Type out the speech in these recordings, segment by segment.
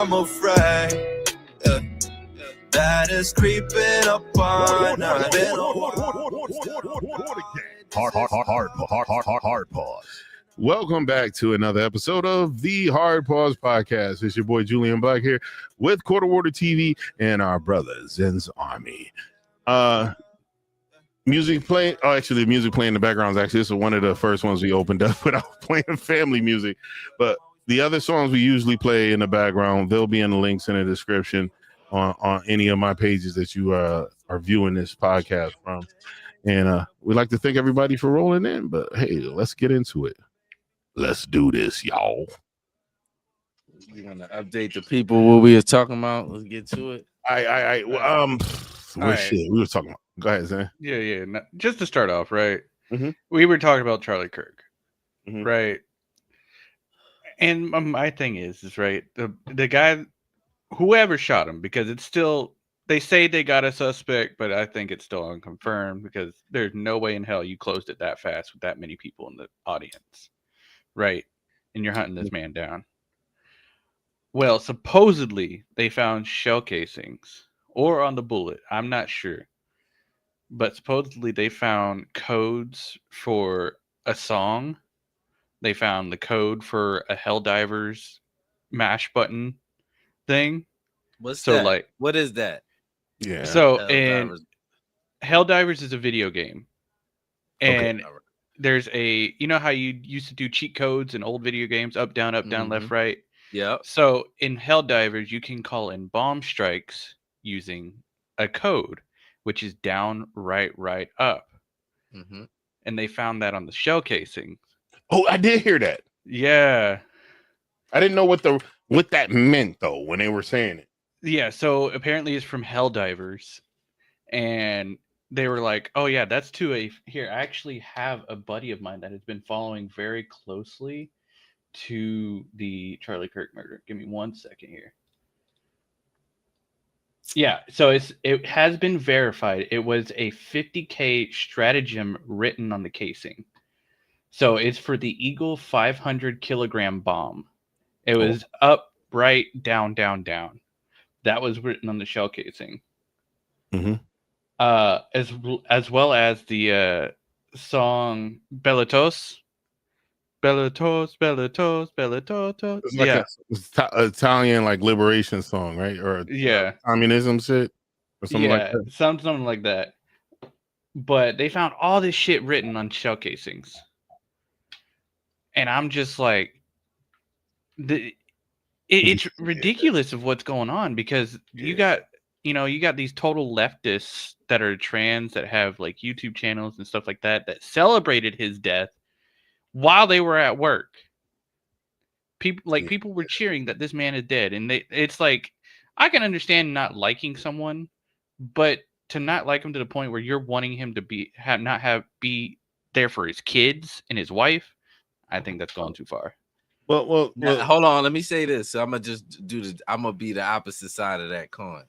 I'm afraid that is creeping up on us. Hard pause. Welcome back to another episode of the Hard Pause Podcast. It's your boy Julian Black here with Quarter Water TV and our brother Zen's Army. Music playing. Oh, actually, the music playing in the background is actually this is one of the first ones we opened up without playing family music. But the other songs we usually play in the background, they'll be in the links in the description on any of my pages that you are viewing this podcast from. And we'd like to thank everybody for rolling in. But hey, let's get into it. Let's do this, y'all. You want to update the people what we were talking about? Let's get to it. Shit we were talking about. Go ahead, Zan. Yeah. No, just to start off, right? Mm-hmm. We were talking about Charlie Kirk, Mm-hmm. right? And my thing is right, the guy, whoever shot him, because it's still, they say they got a suspect, but I think it's still unconfirmed because there's no way in hell you closed it that fast with that many people in the audience, right? And you're hunting this man down. Well, supposedly they found shell casings or on the bullet. I'm not sure. But supposedly they found codes for a song. They found the code for a Helldivers mash button thing. What's So that? like, what is that? Yeah. so Helldivers. and Helldivers is a video game. And Okay. there's a, you know how you used to do cheat codes in old video games, up, down, left, right? Yep. So in Helldivers, you can call in bomb strikes using a code, which is down, right, up. Mm-hmm. And they found that on the shell casing. Oh, I did hear that. Yeah. I didn't know what that meant though when they were saying it. Yeah. So apparently it's from Helldivers. And they were like, oh, yeah, that's here. I actually have a buddy of mine that has been following very closely to the Charlie Kirk murder. Give me 1 second here. Yeah, so it has been verified. It was a 50K stratagem written on the casing. So it's for the Eagle 500 kilogram bomb. It was up, right, down. That was written on the shell casing. Mm-hmm. As well as the song Bellatos. It's like a Italian like liberation song, right? Or communism shit or something like that. Something like that. But they found all this shit written on shell casings, and I'm just like, it's ridiculous of what's going on because you got these total leftists that are trans that have like YouTube channels and stuff like that celebrated his death while they were at work. People were cheering that this man is dead, and it's like, I can understand not liking someone, but to not like him to the point where you're wanting him to be there for his kids and his wife, I think that's going too far. Well, now, hold on. Let me say this. So I'm gonna be the opposite side of that coin.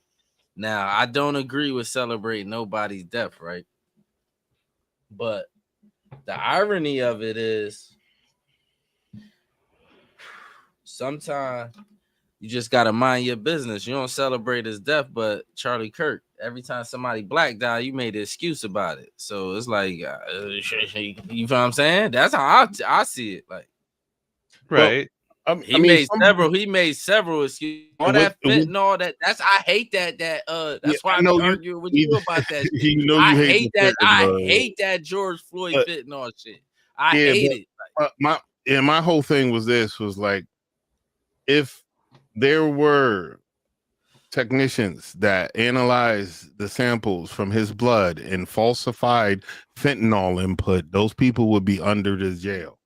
Now, I don't agree with celebrating nobody's death, right? But the irony of it is, sometimes you just gotta mind your business. You don't celebrate his death, but Charlie Kirk, every time somebody black die, you made an excuse about it. So it's like, you know what I'm saying? That's how I see it. Like, right? He made several excuses. All that fentanyl, that's I hate that. That's why I'm arguing with you about that. I hate that George Floyd fentanyl shit. I hate it. My whole thing was like, if there were technicians that analyzed the samples from his blood and falsified fentanyl input, those people would be under the jail,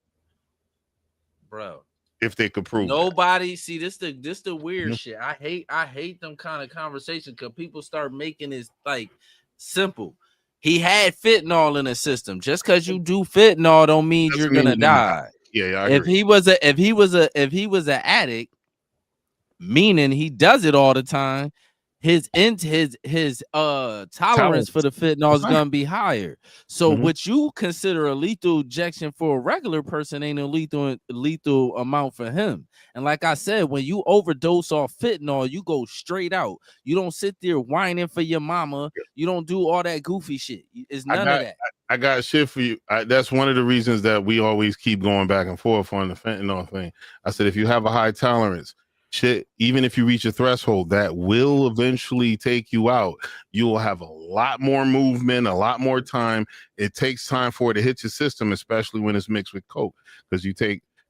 bro. If they could prove nobody see this the weird shit. I hate them kind of conversations because people start making it like simple. He had fentanyl in the system. Just because you do fentanyl don't mean you're gonna die. Yeah, I agree. If he was an addict, meaning he does it all the time, his tolerance for the fentanyl is gonna be higher. So what you consider a lethal injection for a regular person ain't a lethal amount for him. And like I said, when you overdose off fentanyl, you go straight out. You don't sit there whining for your mama. You don't do all that goofy shit. It's none of that. I got shit for you. That's one of the reasons that we always keep going back and forth on the fentanyl thing. I said, if you have a high tolerance, shit, even if you reach a threshold, that will eventually take you out. You will have a lot more movement, a lot more time. It takes time for it to hit your system, especially when it's mixed with coke. Because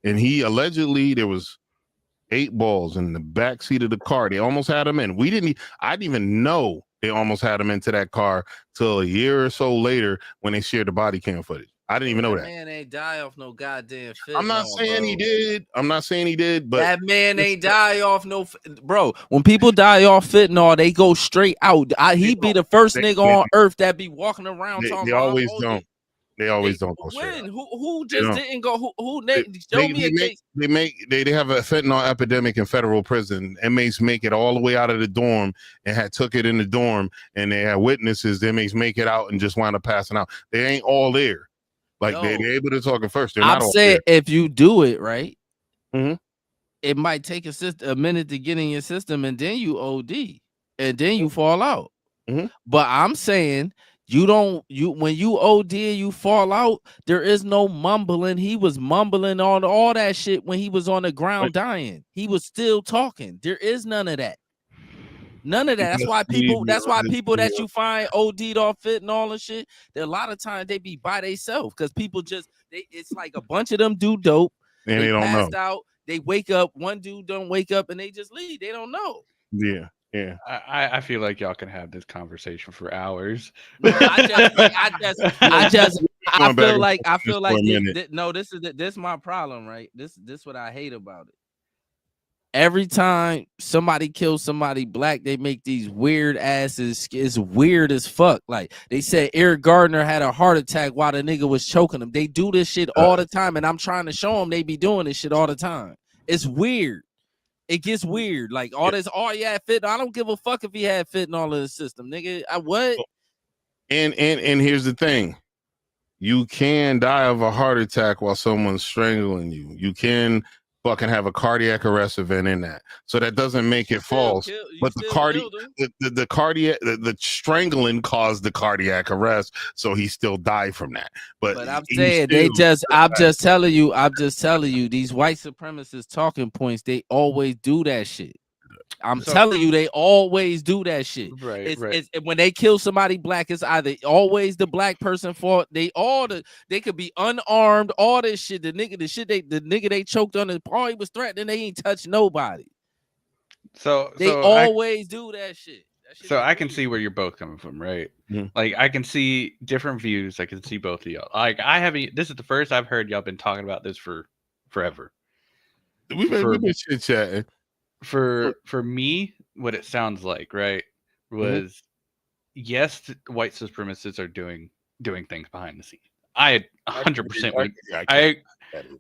and he allegedly, there was 8 balls in the back seat of the car. They almost had him in. I didn't even know they almost had him into that car till a year or so later when they shared the body cam footage. I didn't even know that. Man ain't die off no goddamn fentanyl. I'm not saying he did. I'm not saying he did, but that man ain't die off no bro. When people die off fentanyl, they go straight out. He be the first nigga on earth that be walking around talking. They always don't. They always don't go straight. When? Who just didn't go? Who show me a case? They have a fentanyl epidemic in federal prison. Inmates make it all the way out of the dorm and took it in the dorm, and they had witnesses. The inmates make it out and just wind up passing out. They ain't all there. Like they're able to talk it first. I'm saying if you do it right, it might take a minute to get in your system, and then you OD, and then you fall out. But I'm saying when you OD and you fall out, there is no mumbling. He was mumbling on all that shit when he was on the ground dying. He was still talking. There is none of that. None of that. That's why people that you find OD'd off fentanyl and shit, a lot of times they be by themselves because people it's like a bunch of them do dope and they don't know. Out, they wake up, one dude don't wake up and they just leave. They don't know. Yeah. I feel like y'all can have this conversation for hours. I feel like this is my problem, right? This what I hate about it. Every time somebody kills somebody black, they make these weird asses. It's weird as fuck. Like they said, Eric Gardner had a heart attack while the nigga was choking him. They do this shit all the time, and I'm trying to show them they be doing this shit all the time. It's weird. It gets weird. Like all this, fentanyl. I don't give a fuck if he had fentanyl in the system, nigga. What? And here's the thing. You can die of a heart attack while someone's strangling you. You can fucking have a cardiac arrest event in that. So that doesn't make it false. But the strangling caused the cardiac arrest, so he still died from that. But I'm saying I'm just telling you, these white supremacist talking points, they always do that shit. I'm telling you, they always do that shit. Right. It's when they kill somebody black, it's either always the black person fault. They could be unarmed, all this shit. The nigga they choked on, probably was threatening. They ain't touch nobody. So they always do that shit. So I can see where you're both coming from, right? Like I can see different views. I can see both of y'all. Like this is the first I've heard y'all been talking about this for forever. We've been chit chatting. For me, what it sounds like, right, was yes, white supremacists are doing things behind the scenes. I 100%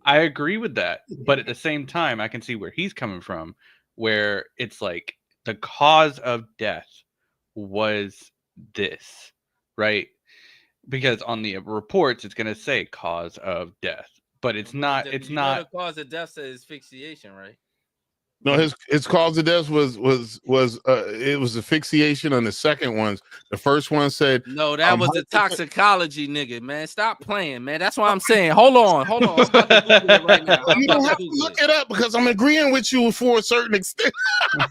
I agree with that, but at the same time, I can see where he's coming from, where it's like the cause of death was this, right? Because on the reports, it's going to say cause of death, but it's not. It's not. The cause of death says asphyxiation, right? No, his cause of death was it was asphyxiation on the second ones. The first one said no, that was the toxicology, nigga. Man, stop playing, man. That's what I'm saying. Hold on. I'm about to Google it right now. You don't have to look it up because I'm agreeing with you for a certain extent. I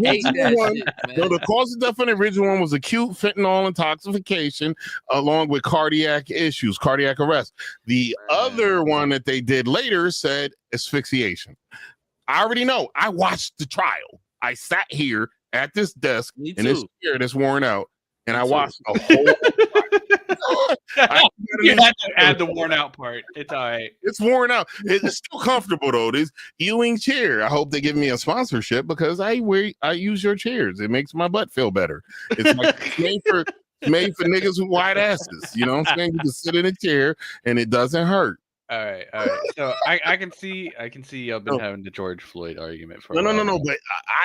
hate that shit, man. No, the cause of death on the original one was acute fentanyl intoxication, along with cardiac issues, cardiac arrest. The other one that they did later said asphyxiation. I already know. I watched the trial. I sat here at this desk in this chair that's worn out, and I watched a whole. You have to add the worn out part. It's all right. It's worn out. It's still comfortable though. This Ewing chair. I hope they give me a sponsorship because I use your chairs. It makes my butt feel better. It's like made for niggas with wide asses. You know what I'm saying? You can sit in a chair and it doesn't hurt. All right. So I can see y'all been having the George Floyd argument for no. But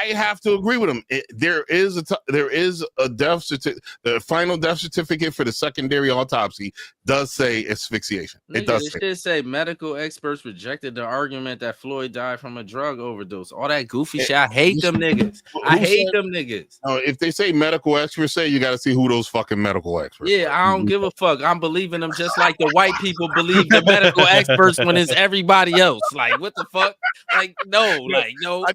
I have to agree with him. There is a death certificate. The final death certificate for the secondary autopsy does say asphyxiation. It does. It say medical experts rejected the argument that Floyd died from a drug overdose. All that goofy shit. I hate them niggas. I hate them niggas. No, if they say medical experts say, you got to see who those fucking medical experts. Yeah, I don't give a fuck. I'm believing them just like the white people believe the medical experts when it's everybody else. Like, what the fuck? Like, no.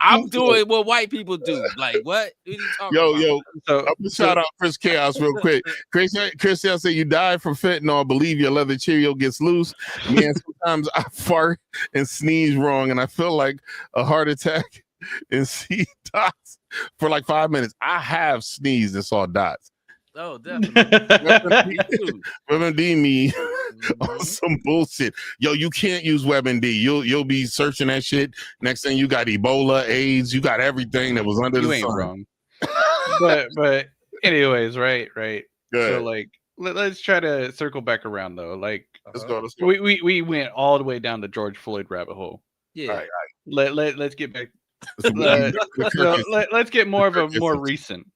I'm doing what white people do. Like, what? What are you talking about? So I'm gonna shout out Chris Chaos real quick. Chris Chaos said, you died from fentanyl. Believe your leather Cheerio gets loose. Man, sometimes I fart and sneeze wrong, and I feel like a heart attack and see dots for like 5 minutes. I have sneezed and saw dots. Oh, definitely. WebMD me on some bullshit. Yo, you can't use WebMD. You'll be searching that shit. Next thing you got Ebola, AIDS. You got everything that was under the sun. You ain't wrong. but anyways, right. So like, let's try to circle back around though. Like, let's go. We went all the way down the George Floyd rabbit hole. Yeah. All right. Let's get back. Let's get more of a more recent.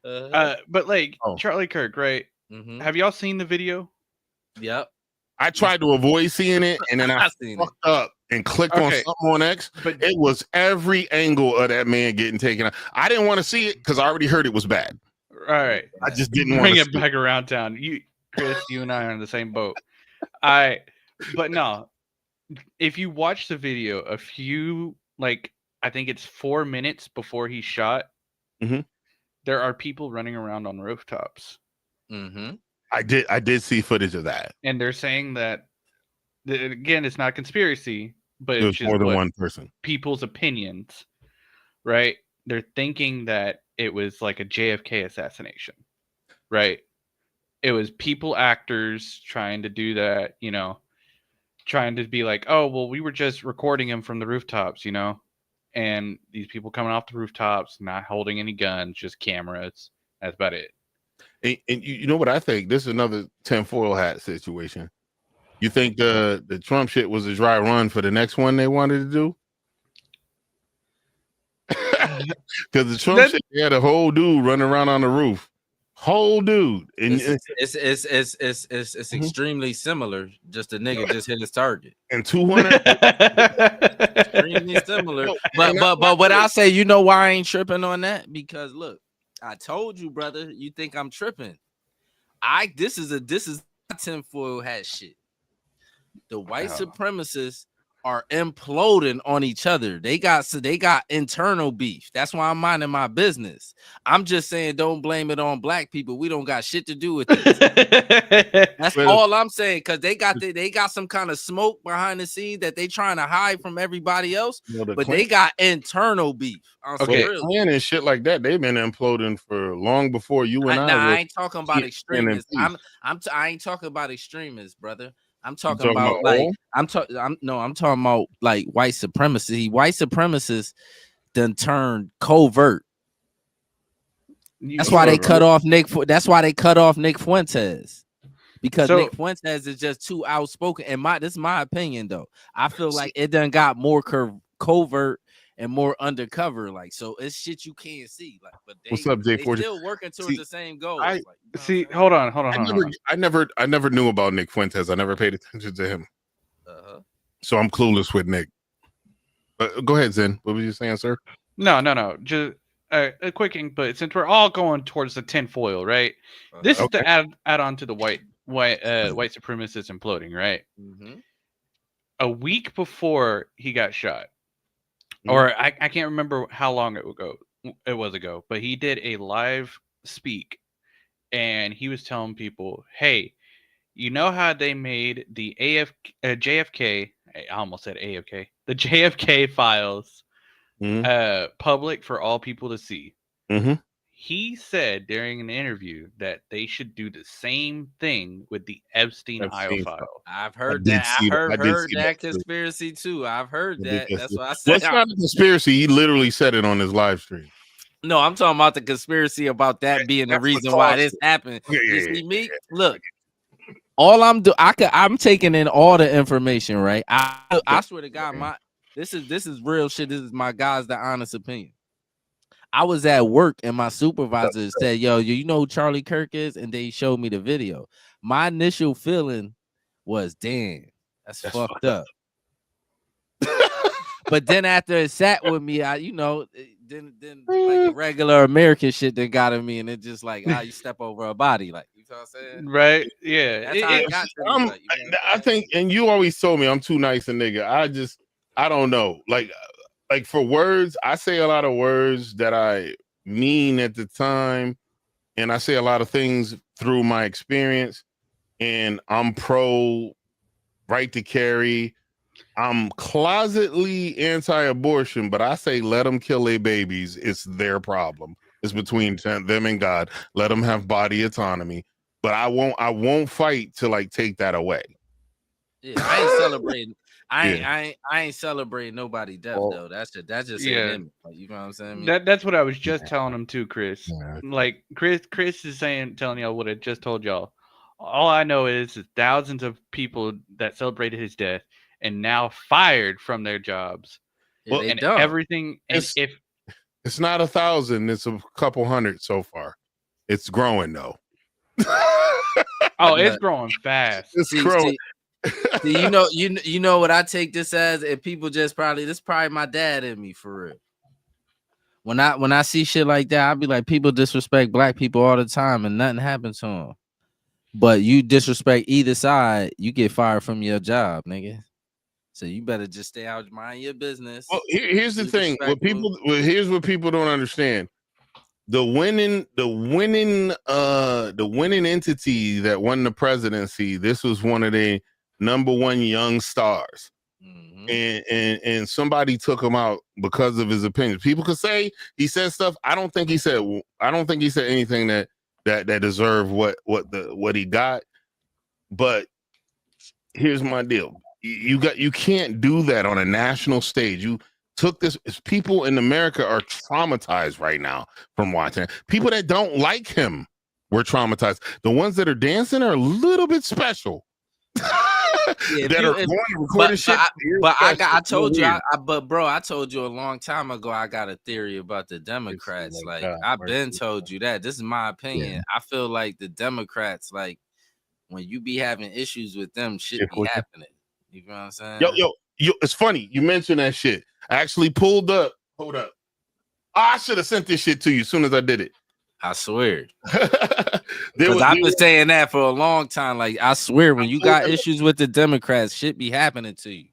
But like Charlie Kirk, right? Mm-hmm. Have y'all seen the video? Yep. I tried to avoid seeing it, and then I fucked up and clicked on something on X. But it was every angle of that man getting taken out. I didn't want to see it because I already heard it was bad. All right. I just didn't bring it back around town. Chris, you and I are in the same boat. But no, if you watch the video, a few, like, I think it's 4 minutes before he shot, there are people running around on rooftops. Mm-hmm. I did see footage of that. And they're saying that, again, it's not conspiracy, but it's more than one person. People's opinions, right? They're thinking that it was like a JFK assassination, right? It was actors trying to do that, trying to be like, oh, well, we were just recording him from the rooftops, and these people coming off the rooftops, not holding any guns, just cameras. That's about it. And you know what I think? This is another tinfoil hat situation. You think the Trump shit was a dry run for the next one they wanted to do? Because the Trump shit, they had a whole dude running around on the roof. Whole dude. And it's extremely similar. Just a nigga just hit his target. And 200 extremely similar. But what I say, you know why I ain't tripping on that? Because look, I told you, brother, you think I'm tripping. This is tinfoil hat shit. The white supremacists are imploding on each other. They got internal beef. That's why I'm minding my business. I'm just saying, don't blame it on black people. We don't got shit to do with this. That's all I'm saying. Because they got some kind of smoke behind the scenes that they trying to hide from everybody else. But they got internal beef. Klan and shit like that. They've been imploding for long before you and I. I ain't talking about extremists. I ain't talking about extremists, brother. I'm talking about like I'm talking about like white supremacy. White supremacists done turned covert. That's why they cut off Nick. That's why they cut off Nick Fuentes, because Nick Fuentes is just too outspoken. And this is my opinion though. I feel like it done got more covert and more undercover. Like, so it's shit you can't see. Like, but what's up, J40? They still working towards the same goal. Hold on. I never knew about Nick Fuentes. I never paid attention to him. So I'm clueless with Nick. But go ahead, Zen. What were you saying, sir? No. Just a quick thing. But since we're all going towards the tinfoil, right? This is to add on to the white supremacists imploding, right? Mm-hmm. A week before he got shot. Or I can't remember how long it was ago, but he did a live speak, and he was telling people, "Hey, you know how they made the JFK? I almost said AFK. The JFK files public for all people to see." Mm-hmm. He said during an interview that they should do the same thing with the Epstein file. I've heard that. I heard that conspiracy too. I've heard that. That's what I said. That's not a conspiracy. He literally said it on his live stream. No, I'm talking about the conspiracy about that being the reason why this happened. You see me? Look, I'm taking in all the information, right? I swear to God, this is real shit. This is my guys, the honest opinion. I was at work and my supervisor said, "Yo, you know who Charlie Kirk is?" And they showed me the video. My initial feeling was, "Damn, that's fucked up." But then after it sat with me, then like the regular American shit that got in me, and it just like, you step over a body, like, you know what I'm saying? Right? Yeah. That's how it got to me. Like, I think, and you always told me I'm too nice a nigga. I don't know. Like for words, I say a lot of words that I mean at the time, and I say a lot of things through my experience. And I'm pro right to carry. I'm closetly anti-abortion, but I say let them kill their babies. It's their problem. It's between them and God. Let them have body autonomy. But I won't fight to like take that away. Yeah, I ain't celebrating. I ain't celebrating nobody's death though. That's just you know what I'm saying? That's what I was just telling him too, Chris. Yeah. Like Chris is telling y'all what I just told y'all. All I know is thousands of people that celebrated his death and now fired from their jobs. Well, and everything. And it's not 1,000, it's a couple hundred so far. It's growing though. It's growing fast. It's growing. See, you know what I take this as, and people just this probably my dad in me for real. When I see shit like that, I be like, people disrespect black people all the time and nothing happens to them. But you disrespect either side, you get fired from your job, nigga. So you better just stay out, mind your business. Well, here's the thing. Here's what people don't understand. The winning entity that won the presidency, this was one of the number one young stars. Mm-hmm. And somebody took him out because of his opinions. People could say he said stuff. I don't think he said anything that deserved what he got. But here's my deal. You can't do that on a national stage. You took this. People in America are traumatized right now from watching it. People that don't like him were traumatized. The ones that are dancing are a little bit special. I told you a long time ago, I got a theory about the Democrats. Like I've been told you that. This is my opinion. Yeah. I feel like the Democrats, like when you be having issues with them, shit be happening. You know what I'm saying? Yo, it's funny you mentioned that shit. I actually pulled up. Hold up. I should have sent this shit to you as soon as I did it. I swear. Because I've been saying that for a long time. Like, I swear, when you got issues with the Democrats, shit be happening to you.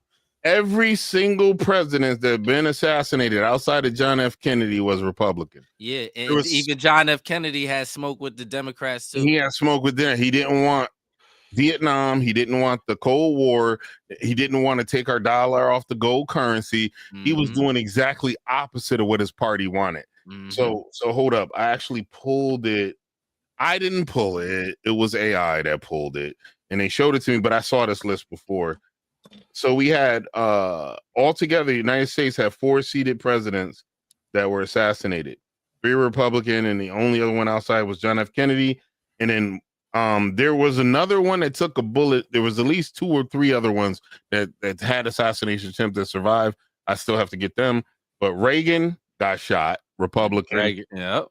Every single president that been assassinated outside of John F. Kennedy was Republican. Yeah, and even John F. Kennedy had smoke with the Democrats too. He had smoke with them. He didn't want Vietnam. He didn't want the Cold War. He didn't want to take our dollar off the gold currency. Mm-hmm. He was doing exactly opposite of what his party wanted. Mm-hmm. So hold up. I actually pulled it. I didn't pull it. It was AI that pulled it, and they showed it to me. But I saw this list before. So we had altogether, the United States had 4 seated presidents that were assassinated. 3 Republican, and the only other one outside was John F. Kennedy. And then there was another one that took a bullet. There was at least 2 or 3 other ones that had assassination attempts that survived. I still have to get them. But Reagan got shot, Republican. Reagan, yep.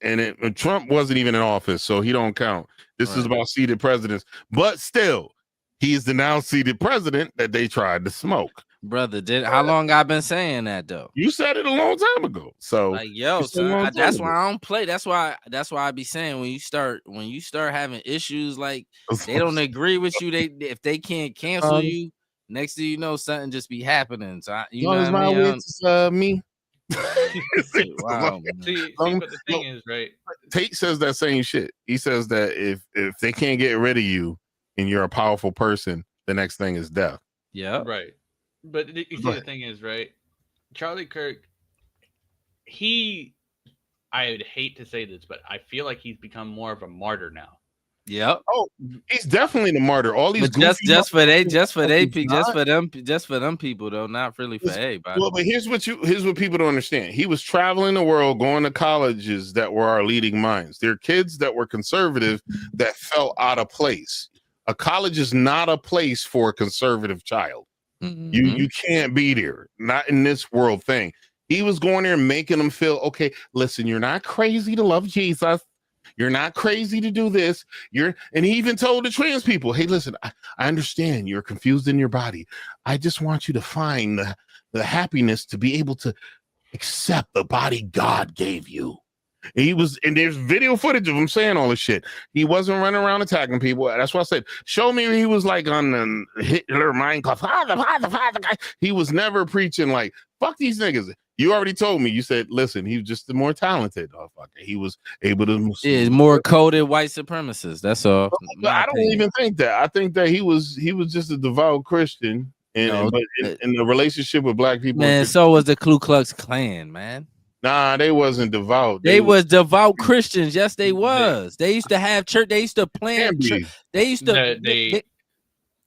And Trump wasn't even in office, so he don't count. This is about seated presidents. But still, he is the now seated president that they tried to smoke. Brother, how long I been saying that though? You said it a long time ago. So like, yo, son, that's why I don't play. That's why I be saying when you start having issues, like they don't agree with you, if they can't cancel you, next thing you know, something just be happening. So you know what I mean? It's me. Wow. See, but the thing is, right? Tate says that same shit. He says that if they can't get rid of you and you're a powerful person, the next thing is death. Yeah, right. But you see, the thing is, right? Charlie Kirk, I would hate to say this, but I feel like he's become more of a martyr now. Yeah. Oh, he's definitely the martyr. All these just for them people though, not really for everybody. Well, but here's what people don't understand. He was traveling the world, going to colleges that were our leading minds. There are kids that were conservative that felt out of place. A college is not a place for a conservative child. Mm-hmm. You can't be there. Not in this world thing. He was going there and making them feel, okay, listen, you're not crazy to love Jesus. You're not crazy to do this. And he even told the trans people, hey, listen, I understand you're confused in your body. I just want you to find the happiness to be able to accept the body God gave you. And there's video footage of him saying all this shit. He wasn't running around attacking people. That's why I said, show me he was like on the Hitler Minecraft. Father. He was never preaching like, fuck these niggas. You already told me. You said, listen, he was just the more talented motherfucker. He was able to. Yeah, more coded white supremacist. That's all. But I don't even think that. I think that he was just a devout Christian. But in the relationship with black people. Man, so was the Ku Klux Klan, man. Nah, they wasn't devout. They was devout Christians. Yes, they was. They used to have church. They used to plan. They used to. They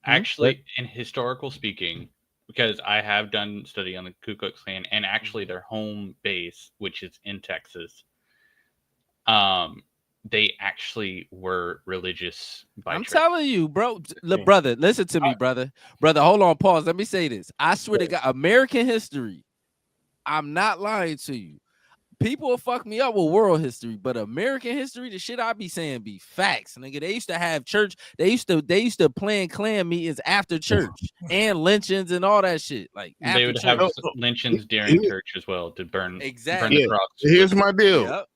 actually, in historical speaking, because I have done study on the Ku Klux Klan and actually their home base, which is in Texas. They actually were religious. I'm telling you, bro. Look, brother, listen to me, brother. Hold on, pause. Let me say this. I swear to God, American history. I'm not lying to you. People will fuck me up with world history, but American history, the shit I be saying be facts, nigga. They used to have church. They used to plan Klan meetings after church and lynchings and all that shit. Like they would have lynchings during church as well to burn. Exactly. Burn the cross. Here's my deal. Yep.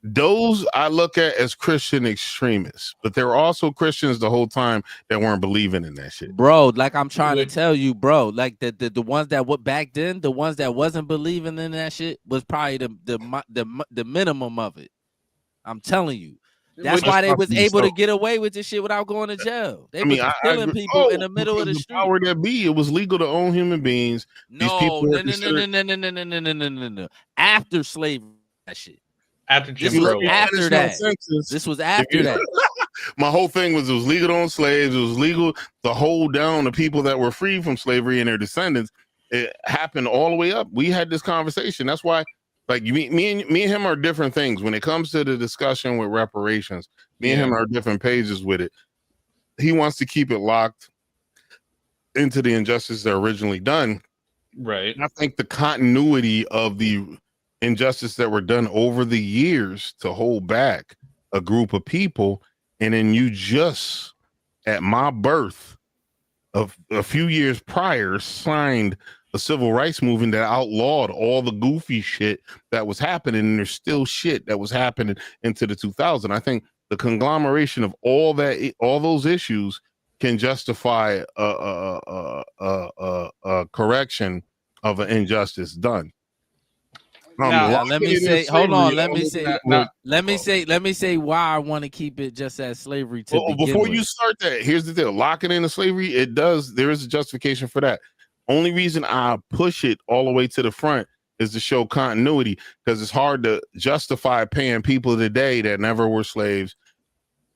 Those I look at as Christian extremists, but there were also Christians the whole time that weren't believing in that shit, bro. Like I'm trying to tell you, bro. Like the ones that were back then, the ones that wasn't believing in that shit was probably the minimum of it. I'm telling you. That's why they was able to get away with this shit without going to jail. They was killing people in the middle of the street. Power that be, it was legal to own human beings. No. After slavery, that shit. After Jim Crow. After that. This was after that. My whole thing was it was legal to own slaves. It was legal to hold down the people that were free from slavery and their descendants. It happened all the way up. We had this conversation. That's why, like, me and him are different things. When it comes to the discussion with reparations, me and him are different pages with it. He wants to keep it locked into the injustices that are originally done. Right. And I think the continuity of the injustice that were done over the years to hold back a group of people, and then you just at my birth of a few years prior signed a civil rights movement that outlawed all the goofy shit that was happening, and there's still shit that was happening into the 2000s. I think the conglomeration of all those issues can justify a correction of an injustice done. Now, let me say, hold on. Let me say why I want to keep it just as slavery. Before you start that, here's the deal: locking into slavery, there is a justification for that. Only reason I push it all the way to the front is to show continuity, because it's hard to justify paying people today that never were slaves.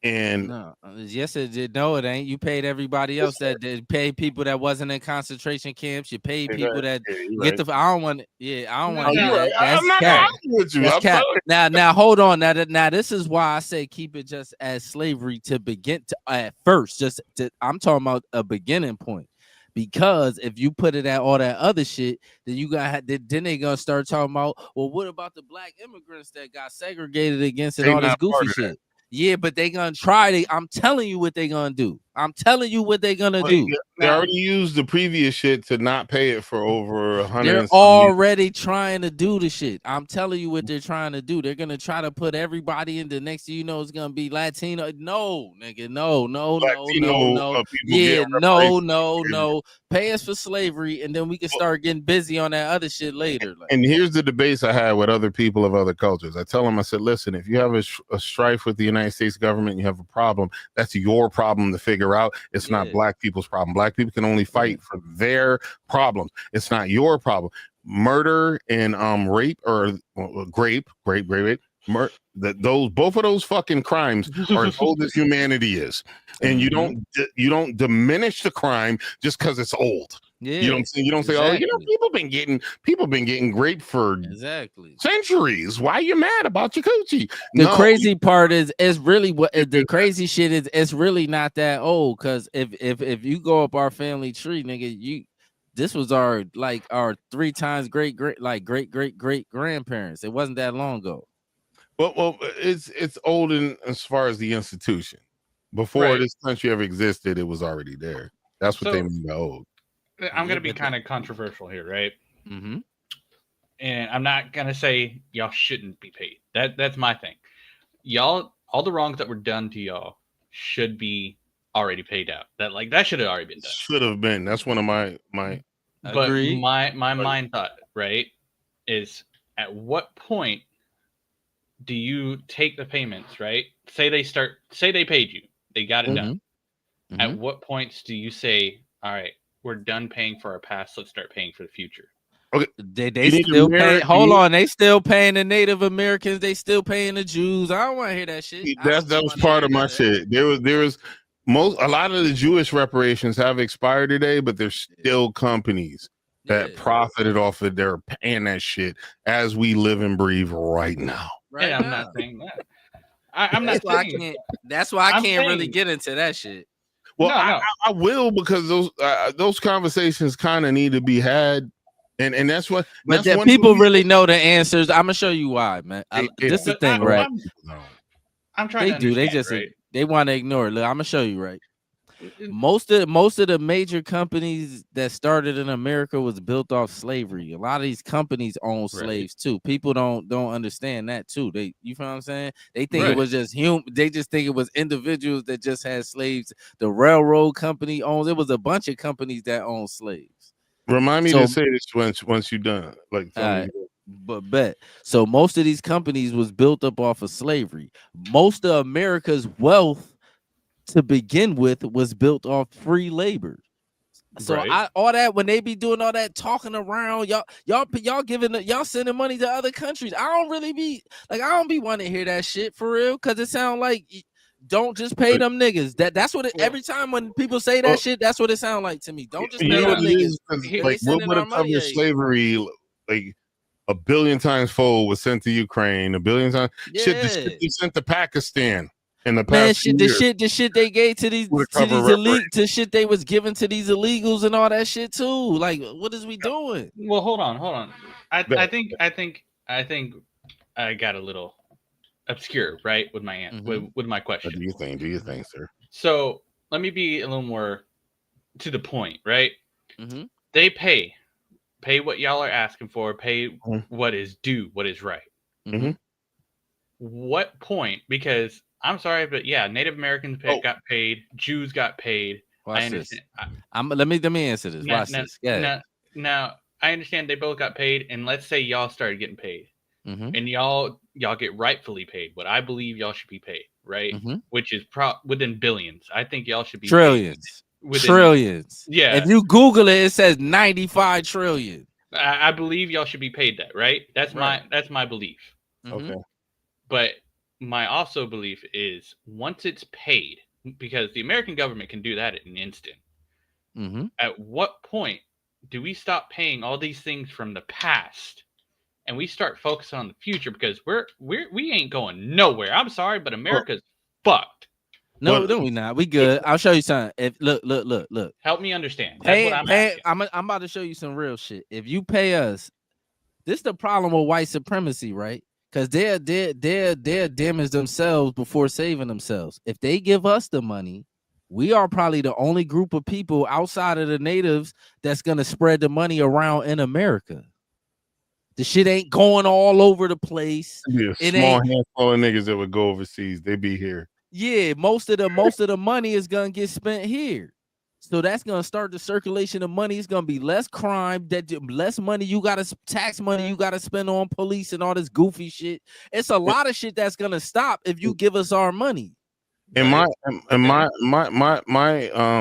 And yes, it did. No, it ain't. You paid everybody else that did pay people that wasn't in concentration camps. You paid people that get the. I don't want. Yeah, I don't want. That's cap. That's cap. Now, hold on. Now, this is why I say keep it just as slavery to begin to at first. I'm talking about a beginning point. Because if you put it at all that other shit, then then they gonna start talking about, well, what about the black immigrants that got segregated against and all this goofy shit? Yeah, but they gonna try. I'm telling you what they gonna do. I'm telling you what they're gonna do. They already used the previous shit to not pay it for over 100. They're already trying to do the shit. I'm telling you what they're trying to do. They're gonna try to put everybody in the next. You know, it's gonna be Latino. No, nigga, no. Yeah, no. Pay us for slavery, and then we can start getting busy on that other shit later. And here's the debates I had with other people of other cultures. I tell them, I said, listen, if you have a strife with the United States government, you have a problem. That's your problem to figure out. It's not black people's problem. Black people can only fight for their problems. It's not your problem. Murder and rape or grape. Both of those fucking crimes are as old as humanity is, and you don't diminish the crime just because it's old. Yeah, you don't say, oh, people been getting grape for centuries. Why are you mad about your coochie? The crazy part is, it's really what the crazy shit is. It's really not that old, because if you go up our family tree, nigga, this was our 3 times great grandparents. It wasn't that long ago. Well, it's old as far as the institution. Before this country ever existed, it was already there. That's what they mean by old. I'm going to be kind of controversial here, right? Mm-hmm. And I'm not going to say y'all shouldn't be paid. That's my thing. Y'all, all the wrongs that were done to y'all should be already paid out. That should have already been done. Should have been. That's one of my. But my mind thought, right, is at what point do you take the payments, right? Say they paid you. They got it done. Mm-hmm. At what points do you say, all right, we're done paying for our past, let's start paying for the future? Okay. They still pay. Hold on, they still paying the Native Americans. They still paying the Jews. I don't want to hear that shit. That was part of my shit. There was a lot of the Jewish reparations have expired today, but there's still companies that profited off of their paying that shit as we live and breathe right now. Right. I'm not saying that. I'm not saying that's why I can't really get into that shit. Well, no. I will, because those conversations kind of need to be had, and that's what. But that people really know the answers. I'm gonna show you why, man. This is the thing, right? I'm trying. They want to ignore it. Look, I'm gonna show you, right? Most of the major companies that started in America was built off slavery. A lot of these companies own slaves too. People don't understand that too. You feel what I'm saying? They think it was just they just think it was individuals that just had slaves. The railroad company owns. It was a bunch of companies that own slaves. Remind me to say this once you're done. So most of these companies was built up off of slavery. Most of America's wealth to begin with was built off free labor. So all that, when they be doing all that talking around, y'all sending money to other countries. I don't be wanting to hear that shit for real, because it sounds like don't just pay them niggas. That's what every time when people say that shit, that's what it sounds like to me. Don't just pay them niggas. What would have covered slavery like a billion times fold was sent to Ukraine, a billion times shit they sent to Pakistan. In the past, the shit they gave to these to shit they was giving to these illegals and all that shit too. Like, what is we doing? Well, hold on. I think I got a little obscure, right, with my answer, with my question. What do you think, sir? So let me be a little more to the point, right? Mm-hmm. They pay what y'all are asking for, pay what is due, what is right. Mm-hmm. What point? Because I'm sorry, but Native Americans got paid, Jews got paid. Watch I understand. Let me answer this. Watch this. Now, I understand they both got paid, and let's say y'all started getting paid, and y'all get rightfully paid. What I believe y'all should be paid, right? Which is within billions. I think y'all should be trillions. Trillions. Yeah. If you Google it, it says 95 trillion. I believe y'all should be paid that, right? That's my belief. Okay. But my also belief is once it's paid, because the American government can do that in an instant. At what point do we stop paying all these things from the past and we start focusing on the future? Because we ain't going nowhere. I'm sorry, but America's fucked. No, we not. We good. I'll show you something. Look. Help me understand. That's what I'm I'm about to show you some real shit. If you pay us, this is the problem with white supremacy, right? Because they're damage themselves before saving themselves. If they give us the money, we are probably the only group of people outside of the natives that's gonna spread the money around in America. The shit ain't going all over the place. Yeah, small handful of niggas that would go overseas. They be here. Yeah, most of the money is gonna get spent here. So that's gonna start the circulation of money. It's gonna be less crime, less money tax money you gotta spend on police and all this goofy shit. It's a lot of shit that's gonna stop if you give us our money. In my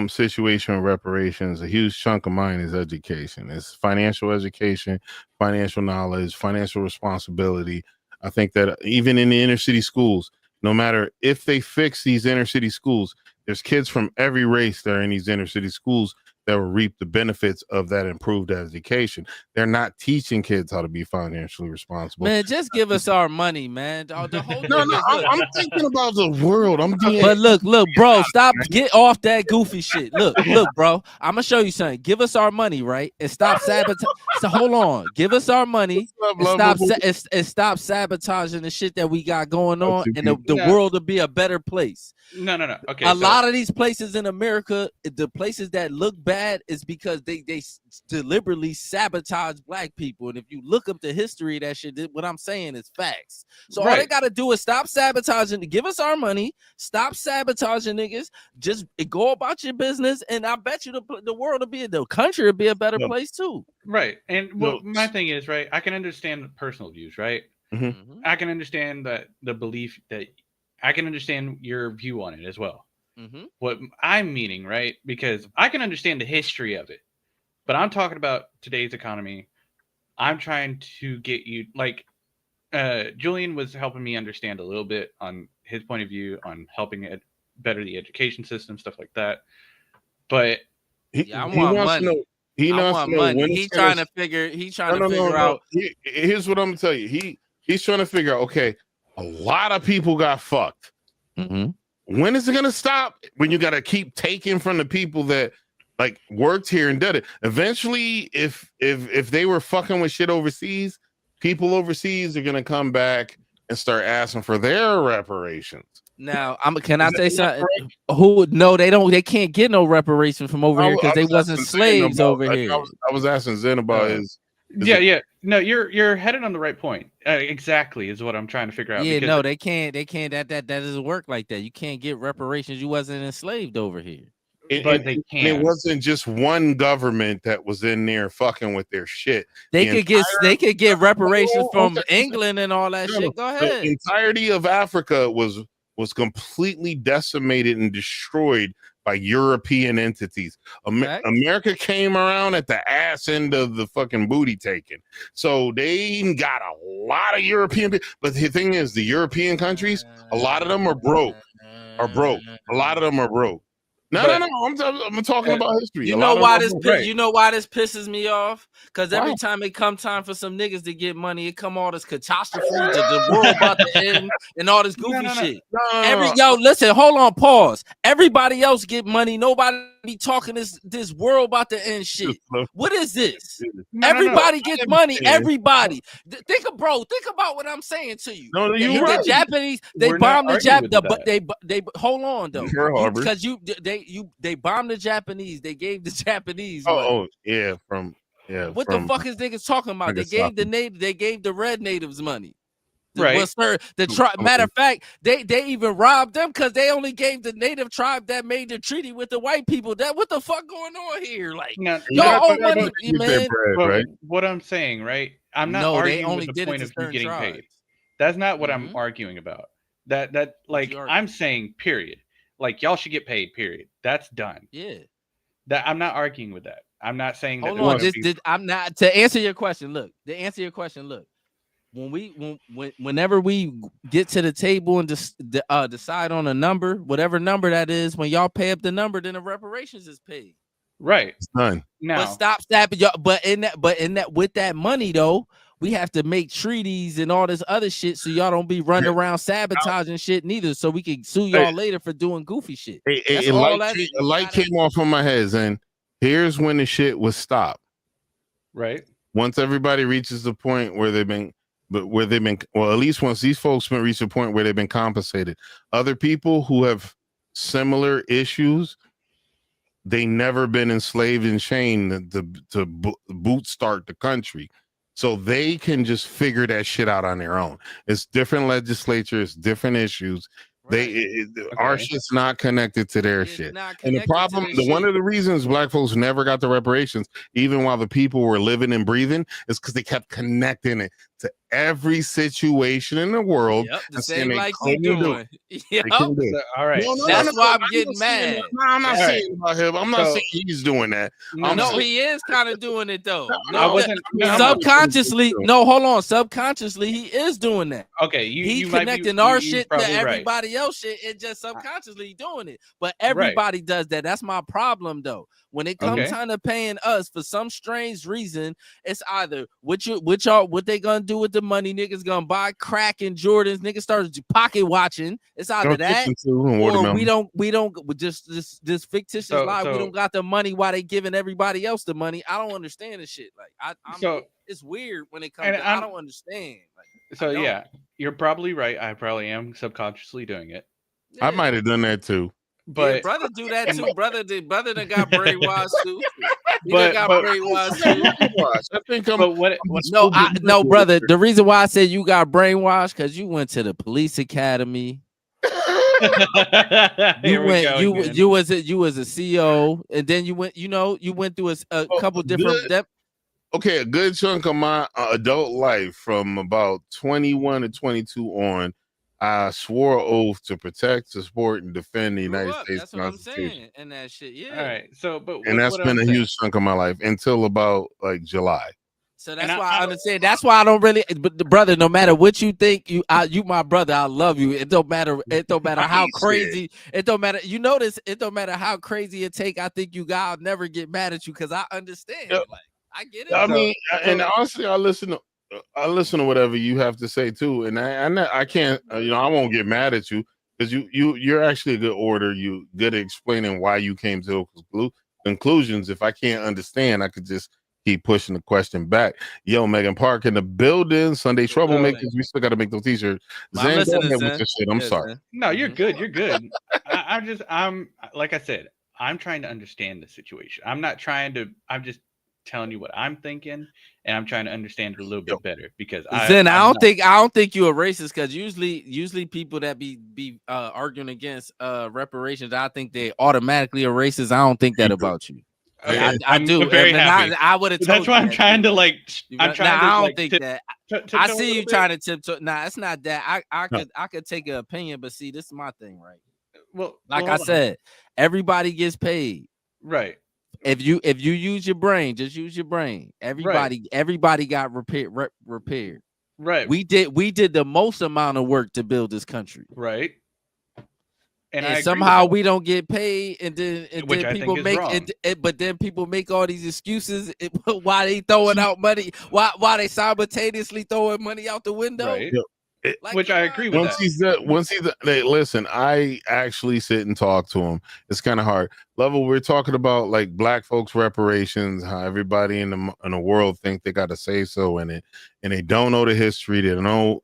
situation with reparations, a huge chunk of mine is education. It's financial education, financial knowledge, financial responsibility. I think that even in the inner city schools, no matter if they fix these inner city schools, there's kids from every race that are in these inner city schools that will reap the benefits of that improved education. They're not teaching kids how to be financially responsible. Man, just give us our money, man. The whole I'm thinking about the world. But look, bro, stop. Get off that goofy shit. Look, bro. I'm gonna show you something. Give us our money, right? And stop sabotaging. So hold on. Give us our money and stop sabotaging the shit that we got going on, and the world will be a better place. No. Okay. A lot of these places in America, the places that look bad is because they deliberately sabotage black people. And if you look up the history of that shit, what I'm saying is facts. So all they gotta do is stop sabotaging, give us our money, stop sabotaging niggas, just go about your business, and I bet you the world will be, the country will be a better place too. Right. And my thing is, right, I can understand personal views, right? Mm-hmm. I can understand that the belief that I can understand your view on it as well. Mm-hmm. What I'm meaning, right? Because I can understand the history of it, but I'm talking about today's economy. I'm trying to get you, like, Julian was helping me understand a little bit on his point of view on helping it better the education system, stuff like that. But I want money. He wants to know when he's trying to figure out. Here's what I'm gonna tell you. He's trying to figure out. Okay, a lot of people got fucked. Mm-hmm. When is it gonna stop? When you gotta keep taking from the people that like worked here and did it. Eventually, if they were fucking with shit overseas, people overseas are gonna come back and start asking for their reparations. Now, can I say something? No, they don't. They can't get no reparations from over here because they wasn't slaves over here. I was asking Zen about his. Yeah. No, you're headed on the right point. Exactly is what I'm trying to figure out. Yeah, no, they can't. That doesn't work like that. You can't get reparations. You wasn't enslaved over here. But they can't. It wasn't just one government that was in there fucking with their shit. They could get reparations from England and all that shit. Go ahead. The entirety of Africa was completely decimated and destroyed by European entities. America came around at the ass end of the fucking booty taking. So they got a lot of European, but the thing is, the European countries, a lot of them are broke. A lot of them are broke. No. I'm talking about history. You know why this pisses me off? Because every time it come time for some niggas to get money, it come all this catastrophe, the world about to end, and all this goofy shit. Yo, listen, hold on, pause. Everybody else get money. Nobody be talking this world about to end shit. What is this? Everybody gets money. Everybody. Think about what I'm saying to you. No, you're right. The Japanese, they bombed the Japanese. They hold on though, because they bombed the Japanese. They gave the Japanese money. What the fuck is niggas talking about? They gave the red natives money. Right. Matter of fact, they even robbed them because they only gave the native tribe that made the treaty with the white people. What the fuck going on here? Like, y'all owe money, man. Right? What I'm saying, right? I'm not arguing with the point of you getting paid. That's not what I'm arguing about. That like I'm saying, period. Like, y'all should get paid, period. That's done. Yeah. That I'm not arguing with that. I'm not saying that. Hold on. I'm not to answer your question. Look. Whenever we get to the table and decide on a number, whatever number that is, when y'all pay up the number, then the reparations is paid. Right. It's done. Now, but stop stabbing y'all. But in that with that money though, we have to make treaties and all this other shit so y'all don't be running around sabotaging shit neither. So we can sue y'all later for doing goofy shit. A light came off on my head, and here's when the shit was stopped. Right. Once everybody reaches the point where they've been, well, at least once these folks reach a point where they've been compensated. Other people who have similar issues, they never been enslaved and chained to boot start the country. So they can just figure that shit out on their own. It's different legislatures, different issues. Right. Our shit's not connected to their shit. And the problem, one of the reasons black folks never got the reparations, even while the people were living and breathing, is because they kept connecting it to every situation in the world. Yep, the and same saying like you doing. Yep. All right. That's why I'm getting mad. I'm not saying about him. I'm not saying he's doing that. No, he is kind of doing it though. Subconsciously. No, hold on. Subconsciously, he is doing that. Okay, he's connecting our shit to everybody else shit and just subconsciously doing it. But everybody does that. That's my problem though. When it comes time to paying us for some strange reason, it's either what they gonna do with the money. Niggas gonna buy crack and Jordans. Niggas start pocket watching. It's either that or we don't just this fictitious lie. We don't got the money while they giving everybody else the money. I don't understand this shit. Like it's weird when it comes. I don't understand. Yeah, you're probably right. I probably am subconsciously doing it. Yeah. I might have done that too. But brother do that too. Brother done got brainwashed too. Brainwashed too. I think no, brother. The reason why I said you got brainwashed because you went to the police academy. You was a CO, and then you went through a couple different a good chunk of my adult life from about 21 to 22 on, I swore an oath to protect, to support, and defend the United States Constitution. That's what I'm saying, and that shit, yeah. All right, so that's been a huge chunk of my life until about like July. So that's why I understand. That's why I don't really. But the brother, no matter what you think, you my brother. I love you. It don't matter. It don't matter how crazy. It don't matter. You notice. It don't matter how crazy it take. I think you got. I'll never get mad at you because I understand. Yep. Like I get it. I mean, and honestly, I listen to whatever you have to say too, and I can't. I won't get mad at you because you're actually a good orator. You good at explaining why you came to conclusions. If I can't understand, I could just keep pushing the question back. Yo, Megan Park in the building. Sunday Troublemakers. We still got to make those t-shirts. I'm sorry. No, you're good. You're good. I'm like I said, I'm trying to understand the situation. I'm just telling you what I'm thinking, and I'm trying to understand it a little bit better because I don't think you're a racist because usually people that be arguing against reparations, I think they automatically are racist. I don't think that about you. I do. Very happy. I would have. That's why I'm trying to like. I'm trying. I don't think that. I see you trying to tiptoe. Nah, it's not that. I could take an opinion, but see, this is my thing, right? Well, I said, everybody gets paid, right? If you use your brain, just use your brain. Everybody got repaired. Right. We did the most amount of work to build this country. Right. And somehow we don't get paid, and then people make it. But then people make all these excuses why they throwing out money, why they simultaneously throwing money out the window. Right. Which I agree with. Listen, I actually sit and talk to him. It's kind of hard. Level, we're talking about like black folks reparations, how everybody in the world think they got to say so in it, and they don't know the history. They don't know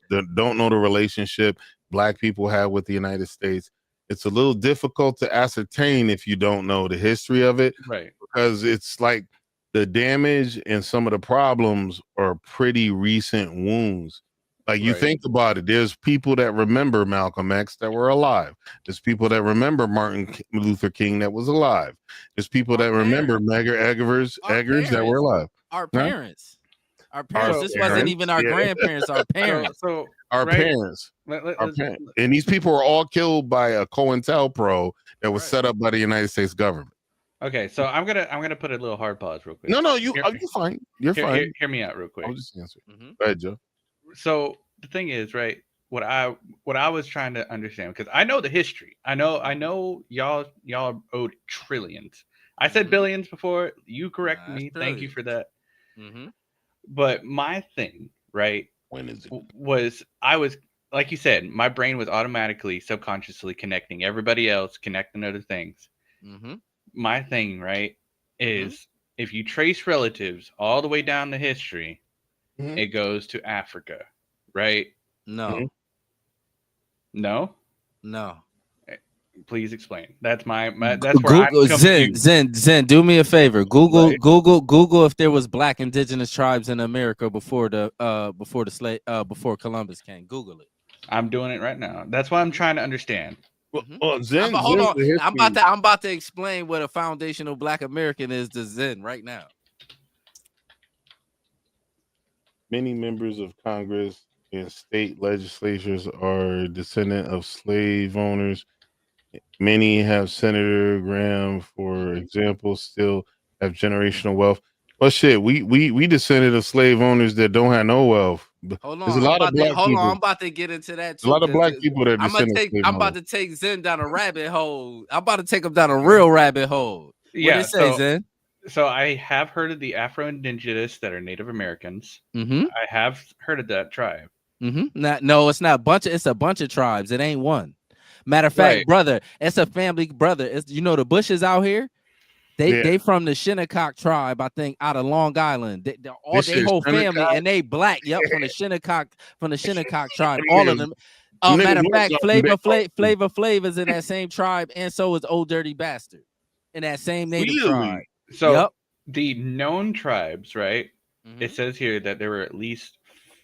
the relationship black people have with the United States. It's a little difficult to ascertain if you don't know the history of it, right? Because it's like the damage and some of the problems are pretty recent wounds. Like you think about it, there's people that remember Malcolm X that were alive. There's people that remember Martin Luther King that was alive. There's people that remember Medgar Eggers that were alive. Our parents. This wasn't even our grandparents. Our parents. Our parents. And these people were all killed by a COINTELPRO that was set up by the United States government. Okay, so I'm gonna put a little hard pause real quick. No, you're fine. You're fine. Hear me out real quick. I'll just answer. Go ahead, Joe. So the thing is, right? What I was trying to understand, because I know the history. I know y'all owed trillions. I said billions before. You correct me. Thank you for that. Mm-hmm. But my thing, right, was like you said, my brain was automatically subconsciously connecting everybody else, connecting other things. Mm-hmm. My thing, right, is if you trace relatives all the way down the history, it goes to Africa, right? No. No? No. Please explain. That's where Google, Zen, do me a favor. Google if there was black indigenous tribes in America before Columbus came. Google it. I'm doing it right now. That's what I'm trying to understand. Zen, hold on. I'm about to explain what a foundational black American is to Zen right now. Many members of Congress and state legislatures are descendant of slave owners. Many have Senator Graham, for example, still have generational wealth. Well, shit, we descended of slave owners that don't have no wealth. Hold There's a on, lot of black people. I'm about to get into that too. A lot of black people that I'm about to take Zen down a rabbit hole. I'm about to take him down a real rabbit hole. What did it say, Zen? So I have heard of the Afro-Indigenous that are Native Americans. Mm-hmm. I have heard of that tribe. Mm-hmm. No, it's not it's a bunch of tribes. It ain't one. Matter of fact, brother, it's a family, brother. It's, the Bushes out here. They from the Shinnecock tribe, I think, out of Long Island. Their whole family, and they black. Yep, from the Shinnecock tribe. All of them. Matter of fact, Flavor Flav is in that same tribe, and so is Old Dirty Bastard in that same native tribe. So the known tribes, right? Mm-hmm. It says here that there were at least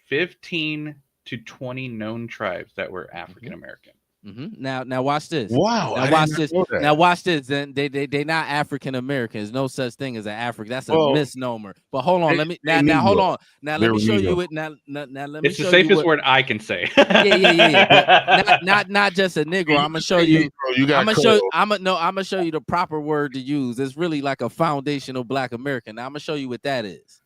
15 to 20 known tribes that were African American. Mm-hmm. Now watch this. Wow. Now watch this. Now watch this. Then they not African Americans. No such thing as an African. That's a misnomer. But hold on. Let me hold on. Now let me show you it. Now let me. It's the safest word I can say. Yeah. But not just a Negro. I'm gonna show you. I'm gonna show you the proper word to use. It's really like a foundational Black American. Now I'm gonna show you what that is.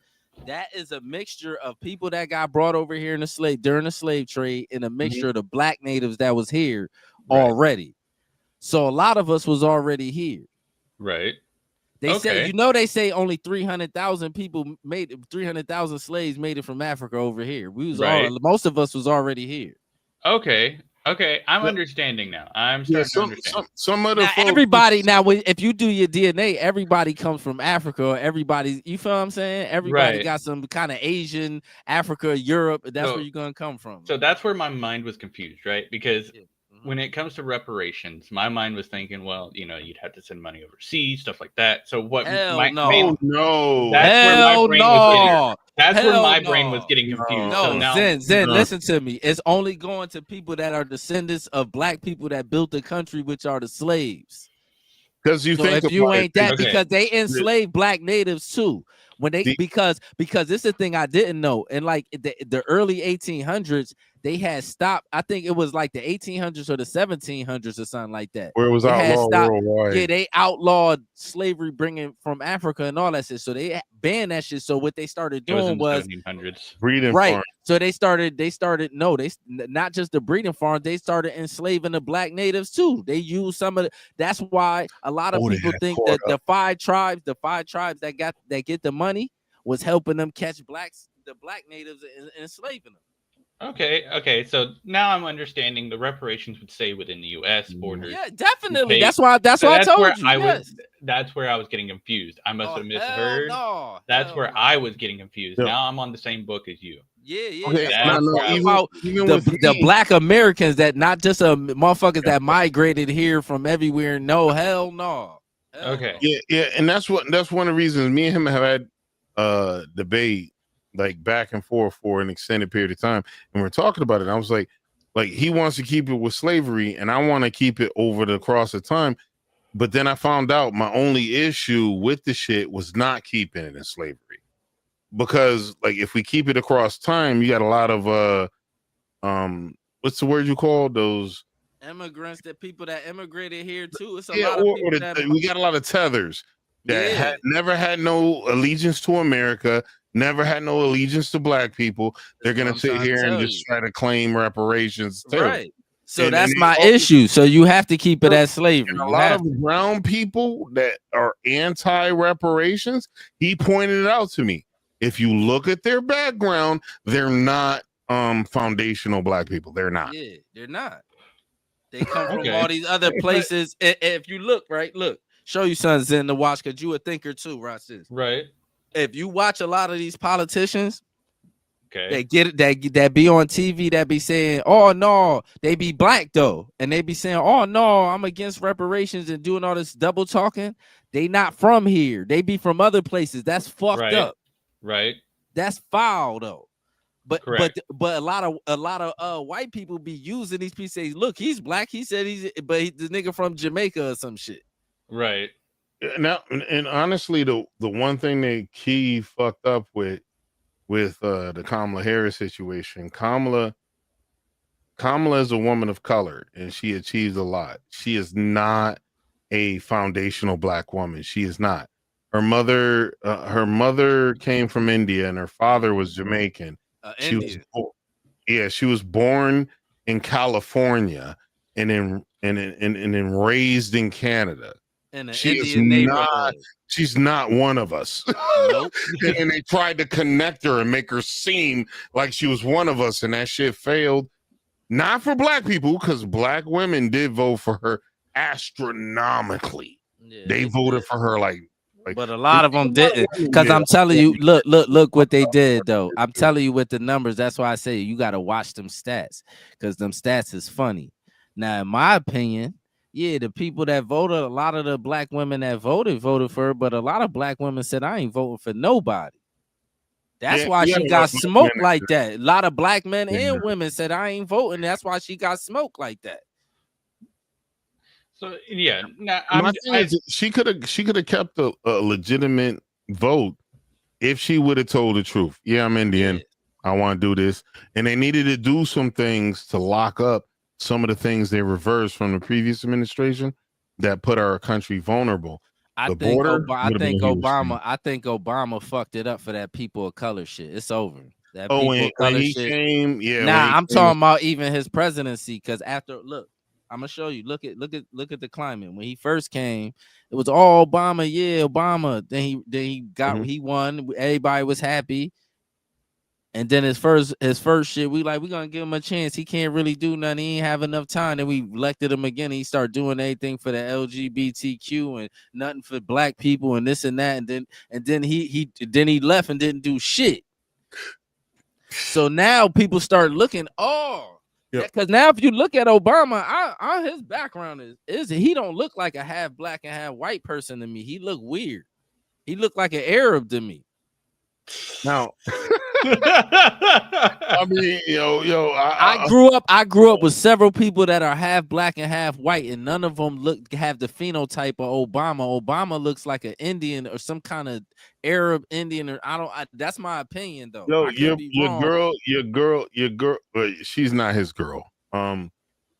That is a mixture of people that got brought over here during the slave trade, and a mixture of the black natives that was here already. So a lot of us was already here. Right. They say only 300,000 people 300,000 slaves made it from Africa over here. We was most of us was already here. Okay, I'm understanding now. I'm starting to understand. Some of the everybody now, if you do your DNA, everybody comes from Africa. Or everybody, you feel what I'm saying? Everybody got some kind of Asian, Africa, Europe. That's where you're gonna come from. So that's where my mind was confused, right? Because when it comes to reparations, my mind was thinking, well, you'd have to send money overseas, stuff like that. So what? Hell no. That's where my brain was getting confused. No, so now, Zen, listen to me. It's only going to people that are descendants of black people that built the country, which are the slaves. Because because they enslaved black natives too. When because this is the thing I didn't know. And like the early 1800s, they had stopped. I think it was like the 1800s or the 1700s or something like that. Where it was outlawed worldwide. Yeah, they outlawed slavery bringing from Africa and all that shit. So they banned that shit. So what they started doing was 1700s. Breeding farm. So they not just the breeding farm, they started enslaving the black natives too. They used some of the, that's why a lot of people think that the five tribes that get the money was helping them catch the black natives and enslaving them. Okay. So now I'm understanding the reparations would stay within the U.S. borders. Yeah, definitely. That's why I told you. That's where I was getting confused. I must have misheard. No, that's where I was getting confused. Yeah. Now I'm on the same book as you. Yeah. Okay. Even the black Americans that not just motherfuckers that migrated here from everywhere. No, hell no. Okay. Yeah, and that's one of the reasons me and him have had debate like back and forth for an extended period of time, and we're talking about it. I was like he wants to keep it with slavery, and I want to keep it over the cross of time. But then I found out my only issue with the shit was not keeping it in slavery, because like if we keep it across time, you got a lot of what's the word you call those immigrants, that people that immigrated here too. It's a lot of people we got a lot of tethers that never had no allegiance to America, never had no allegiance to black people. They're going to sit here and just try to claim reparations too. Right. So that's my issue. So you have to keep it as slavery. And a lot of brown people that are anti-reparations, he pointed it out to me. If you look at their background, they're not foundational black people. They're not. Yeah, they're not. They come from all these other places. If you look, show you something in the watch, because you a thinker too, Ross. Right. If you watch a lot of these politicians, that be on TV, that be saying, "Oh no," they be black though, and they be saying, "Oh no, I'm against reparations," and doing all this double talking. They not from here. They be from other places. That's fucked up. Right. That's foul though. But a lot of white people be using these pieces. Say, look, he's black. He said he's the nigga from Jamaica or some shit. Right. Now, and honestly, the one thing that Key fucked up with with the Kamala Harris situation. Kamala is a woman of color, and she achieves a lot. She is not a foundational black woman. She is not. Her mother came from India, and her father was Jamaican. She was born in California, and then raised in Canada. In an Indian neighborhood. She's not one of us. Nope. And they tried to connect her and make her seem like she was one of us, and that shit failed. Not for black people, because black women did vote for her astronomically. Yeah, they voted for her like but a lot of them didn't. Because I'm telling you, look what they did though. I'm telling you with the numbers. That's why I say you got to watch them stats, because them stats is funny. Now, in my opinion, yeah, the people that voted, a lot of the black women that voted for her, but a lot of black women said, I ain't voting for nobody. That's why she got smoked like that. A lot of black men and women said, I ain't voting. That's why she got smoked like that. So yeah, she could have kept a legitimate vote if she would have told the truth. Yeah, I'm Indian. I want to do this, and they needed to do some things to lock up some of the things they reversed from the previous administration that put our country vulnerable. I think Obama fucked it up for that people of color shit. It's over. That when he came, I'm talking about even his presidency. Because after, look, I'm gonna show you. Look at the climate. When he first came, it was all Obama. Yeah, Obama. Then he won. Everybody was happy. And then his first shit, we gonna give him a chance. He can't really do nothing. He ain't have enough time. Then we elected him again. He started doing everything for the LGBTQ and nothing for black people and this and that. And then he left and didn't do shit. So now people start looking. Because now if you look at Obama, his background is he don't look like a half black and half white person to me. He look weird. He looked like an Arab to me. Now, I mean, I grew up with several people that are half black and half white, and none of them have the phenotype of Obama. Obama looks like an Indian or some kind of Arab Indian, or that's my opinion though. Yo, your girl, she's not his girl.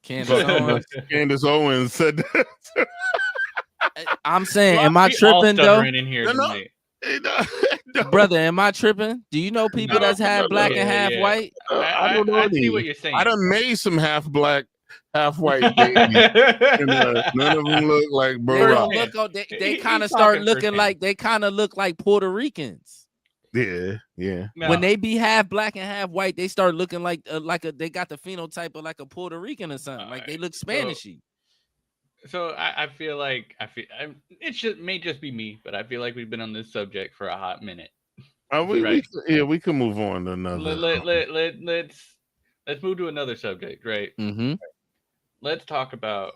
Candace Owens said that. I'm saying, am I tripping though? Brother, am I tripping? Do you know people that's half black and half white? I don't know. I see what you're saying. I done made some half black, half white babies. And, none of them look like bro. They kind of start looking like look like Puerto Ricans. Yeah. No. When they be half black and half white, they start looking like they got the phenotype of like a Puerto Rican or something. Like they look Spanishy. So I feel like it may just be me, but I feel like we've been on this subject for a hot minute. We can move on to another. Let's move to another subject, right? Mm-hmm. Let's talk about,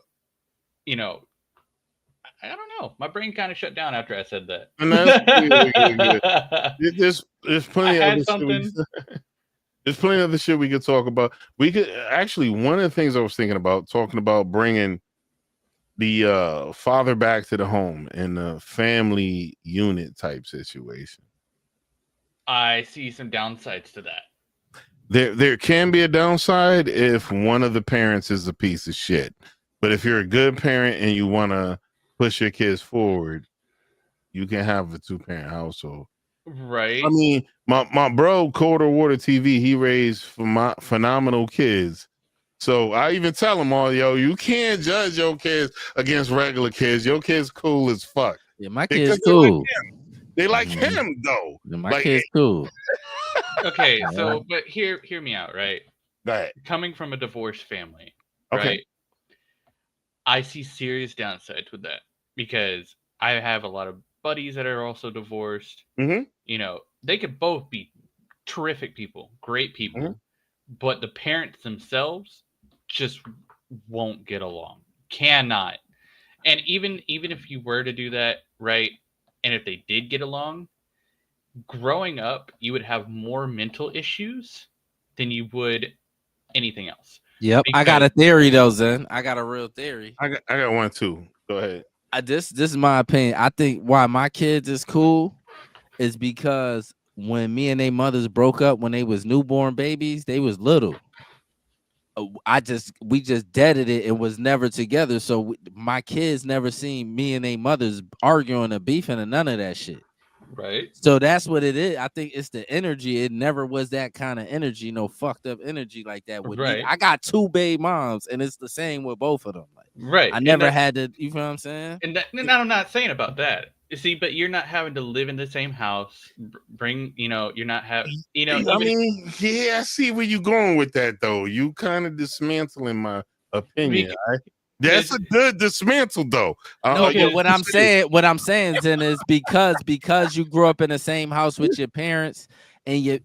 I don't know. My brain kind of shut down after I said that. And that's there's plenty of other something. There's plenty of other shit we could talk about. We could actually, one of the things I was thinking about, talking about bringing the father back to the home in a family unit type situation. I see some downsides to that. There can be a downside if one of the parents is a piece of shit. But if you're a good parent and you want to push your kids forward, you can have a 2-parent household. Right. I mean, my bro, Colder Water TV, he raised phenomenal kids. So I even tell them all, you can't judge your kids against regular kids. Your kids cool as fuck. Yeah, my kids cool. They like him though. Yeah, my kids cool. Okay, so but hear me out, right? Right. Coming from a divorced family, okay, right? I see serious downsides with that because I have a lot of buddies that are also divorced. Mm-hmm. They could both be terrific people, great people, but the parents themselves just won't get along. Cannot. And even if you were to do that, right, and if they did get along, growing up, you would have more mental issues than you would anything else. Yep. I got a theory though, Zen. I got a real theory. I got one too. Go ahead. This is my opinion. I think why my kids is cool is because when me and their mothers broke up when they was newborn babies, they was little. We just deaded it and was never together. So my kids never seen me and their mothers arguing or beefing or none of that shit. Right. So that's what it is. I think it's the energy. It never was that kind of energy, no fucked up energy like that. With me, I got 2 baby moms, and it's the same with both of them. Like, right. I never had to. You know what I'm saying? And I'm not saying about that. You see, but you're not having to live in the same house. Bring, you're not having, I mean, yeah, I see where you're going with that, though. You kind of dismantling my opinion. That's a good dismantle, though. No, but what I'm saying, Zen, is because you grew up in the same house with your parents, and you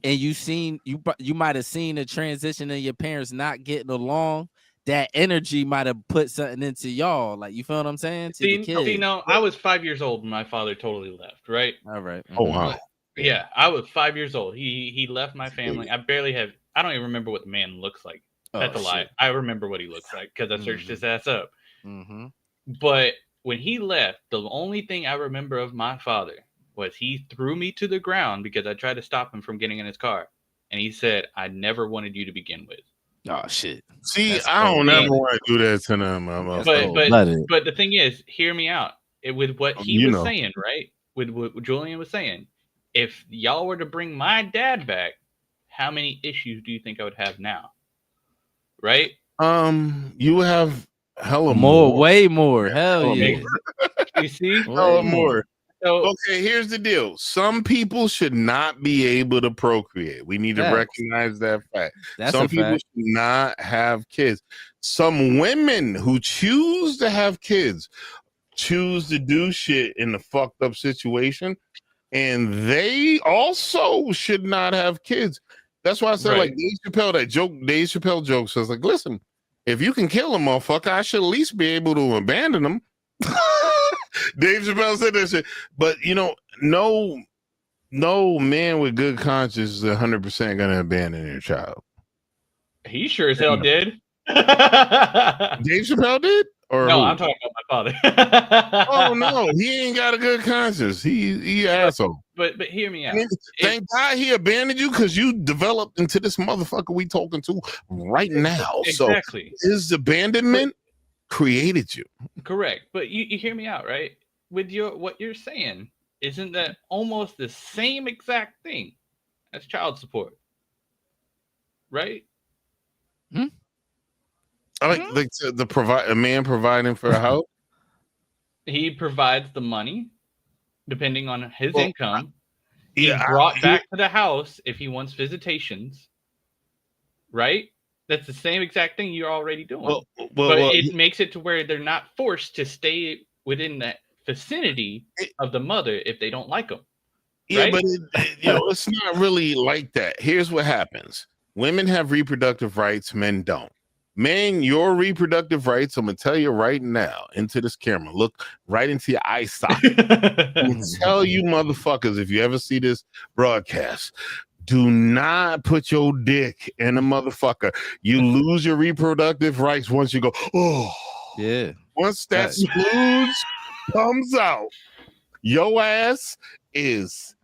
might have seen the transition in your parents not getting along. That energy might have put something into y'all, like, you feel what I'm saying? I was 5 years old when my father totally left. Right. All right. Oh wow. Yeah, I was 5 years old. He left my family. I don't even remember what the man looks like. That's a lie. I remember what he looks like because I searched his ass up. Mm-hmm. But when he left, the only thing I remember of my father was he threw me to the ground because I tried to stop him from getting in his car, and he said, "I never wanted you to begin with." Oh shit! See, that's I don't ever want to do that to them. But the thing is, hear me out. With what he was saying, right? With what Julian was saying, if y'all were to bring my dad back, how many issues do you think I would have now? Right? You have hella more, way more. Hell yeah! You see, hella more. So, okay, here's the deal. Some people should not be able to procreate. We need to recognize that fact. Some people should not have kids. Some women who choose to have kids choose to do shit in a fucked up situation, and they also should not have kids. That's why I said, like, Dave Chappelle joke says, like, listen, if you can kill a motherfucker, I should at least be able to abandon them. Dave Chappelle said that shit. But, no man with good conscience is 100% going to abandon their child. He sure as hell did. Dave Chappelle did? Or no, who? I'm talking about my father. Oh, no, he ain't got a good conscience. He asshole. But hear me out. I mean, thank God he abandoned you because you developed into this motherfucker we talking to right now. Exactly. So his abandonment created you. Correct. But you hear me out, right? With what you're saying, isn't that almost the same exact thing as child support? Right? I like a man providing for a house. He provides the money depending on his income. He's brought back to the house if he wants visitations. Right? That's the same exact thing you're already doing. But it makes it to where they're not forced to stay within that vicinity of the mother if they don't like them. Yeah, right? But it's not really like that. Here's what happens. Women have reproductive rights, men don't. Men, your reproductive rights, I'm going to tell you right now into this camera. Look right into your eye socket. And tell you motherfuckers, if you ever see this broadcast, do not put your dick in a motherfucker. You lose your reproductive rights once you go, oh. Yeah. Once that splooge comes out, your ass is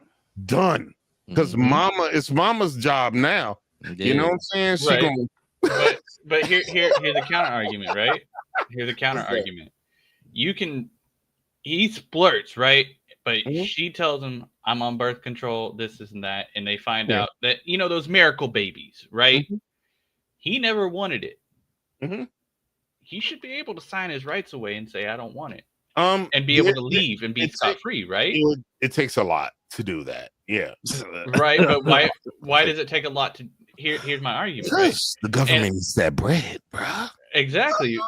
done. Because it's mama's job now. Yeah. You know what I'm saying? She gonna... but here's a counter argument, right? Here's a counter argument. He splurts, right? But she tells him, I'm on birth control, this and that. And they find out that, those miracle babies, right? Mm-hmm. He never wanted it. Mm-hmm. He should be able to sign his rights away and say, I don't want it. And be able to leave and be scot-free, right? It takes a lot to do that. Yeah. Right. But why does it take a lot to... Here's my argument. Because the government needs that bread, bro. Exactly.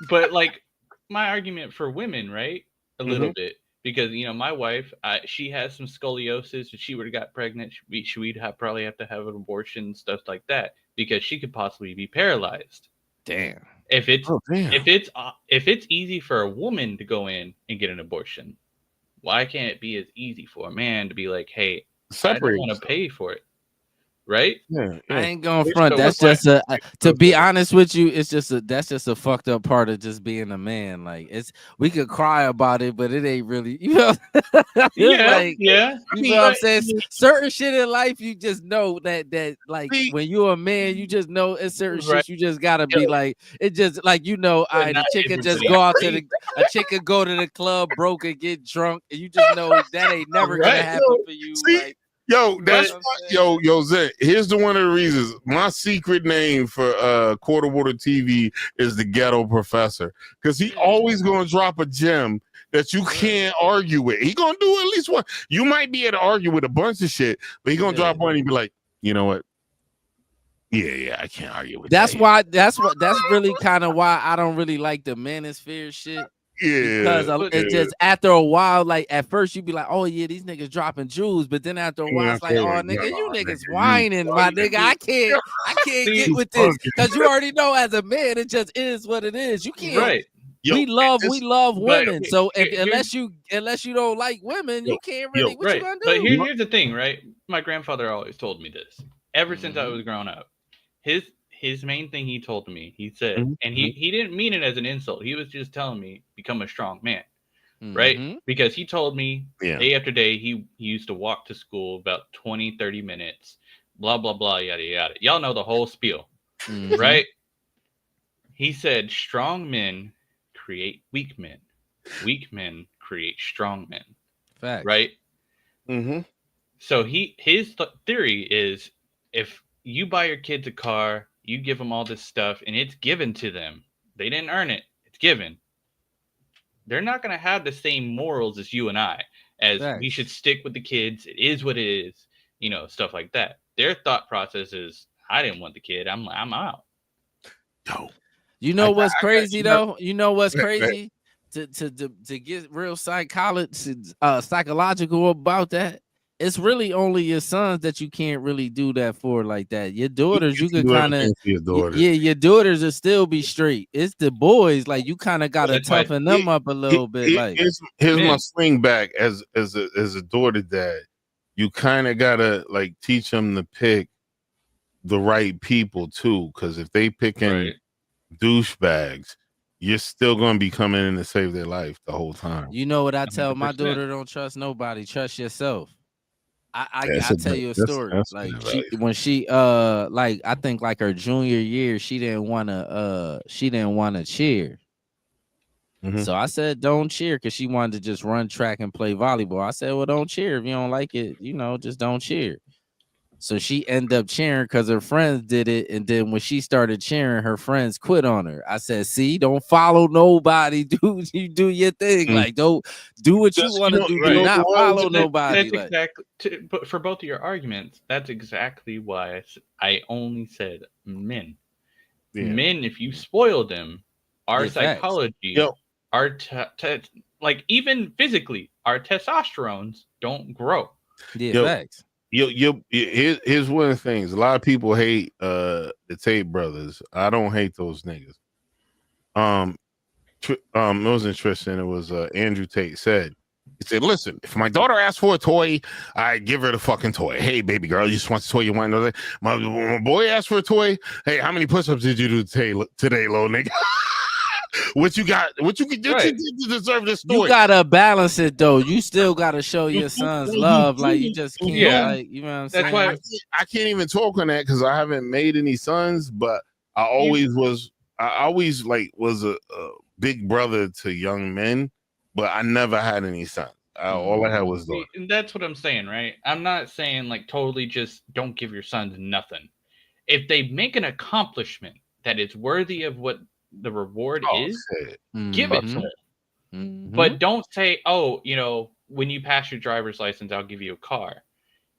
But like my argument for women, right? A little bit. Because, my wife, she has some scoliosis. If she would have got pregnant, she'd probably have to have an abortion, stuff like that, because she could possibly be paralyzed. Damn. If it's easy for a woman to go in and get an abortion, why can't it be as easy for a man to be like, hey, I don't want to pay for it? right? Yeah. I ain't going front. That's just to be honest with you, it's just that's just a fucked up part of just being a man. Like we could cry about it, but it ain't really, you know. Yeah. You know what I'm saying? Certain shit in life, you just know that like when you're a man, you just know it's certain shit you just gotta be like. It just like the chick could just go out to a chick could go to the club broke and get drunk, and you just know that ain't never gonna happen for you. Like, yo, that's yo, Zed. Here's one of the reasons. My secret name for Quarter Water TV is the Ghetto Professor, because he always gonna drop a gem that you can't argue with. He gonna do at least one. You might be able to argue with a bunch of shit, but he gonna drop one and he be like, you know what? Yeah, I can't argue with that's why. That's really kind of why I don't really like the manosphere shit. Yeah, because it just after a while, like at first you be like, oh yeah, these niggas dropping jewels, but then after a while it's like, oh nigga, you niggas whining, my nigga. I can't get with this because you already know as a man, it just is what it is. You can't. Right. We love women. So unless you don't like women, you can't really. What you gonna do? But here's the thing, right? My grandfather always told me this ever since I was growing up. His main thing he told me, he said, and he didn't mean it as an insult. He was just telling me, become a strong man, right? Because he told me day after day, he used to walk to school about 20, 30 minutes, blah, blah, blah, yada, yada. Y'all know the whole spiel, right? He said, strong men create weak men. Weak men create strong men. Fact. Right? So his theory is if you buy your kids a car, you give them all this stuff, and it's given to them. They didn't earn it. It's given. They're not going to have the same morals as you and I, as we should stick with the kids. It is what it is, stuff like that. Their thought process is, I didn't want the kid. I'm out. No. You know what's crazy though? You know what's crazy? To get real psychological about that. It's really only your sons that you can't really do that for like that. Your daughters, you could kind of, your daughters will still be straight. It's the boys, like you kind of got to toughen them up a little bit. Like here's my swing back as a daughter dad. You kind of gotta like teach them to pick the right people too, because if they picking douchebags, you're still gonna be coming in to save their life the whole time. You know what I tell my daughter? Don't trust nobody. Trust yourself. I'll tell you a story. When she I think like her junior year, she didn't want to cheer. So I said don't cheer because she wanted to just run track and play volleyball. I said, well, don't cheer if you don't like it, just don't cheer. So she ended up cheering because her friends did it, and then when she started cheering, her friends quit on her. I said, "See, don't follow nobody. Do your thing. Like, don't do what you want to do. Do not follow nobody." That's exactly. But for both of your arguments, that's exactly why I only said men. Yeah. Men, if you spoil them, our psychology, our like even physically, our testosterones don't grow. Yeah, facts. Here's one of the things. A lot of people hate the Tate brothers. I don't hate those niggas. It was interesting. It was Andrew Tate said. He said, "Listen, if my daughter asks for a toy, I give her the fucking toy. Hey, baby girl, you just want the toy? You want another? My boy asked for a toy. Hey, how many push-ups did you do today, little nigga?" What you got? What you did to deserve this story? You gotta balance it though. You still gotta show your sons love. Like you just can't. Like, you know what I'm saying? That's why I can't even talk on that because I haven't made any sons. But I always was a big brother to young men. But I never had any sons. All I had was daughters. And that's what I'm saying, right? I'm not saying like totally just don't give your sons nothing. If they make an accomplishment that is worthy of what the reward is, give it to them. But don't say, oh, when you pass your driver's license, I'll give you a car,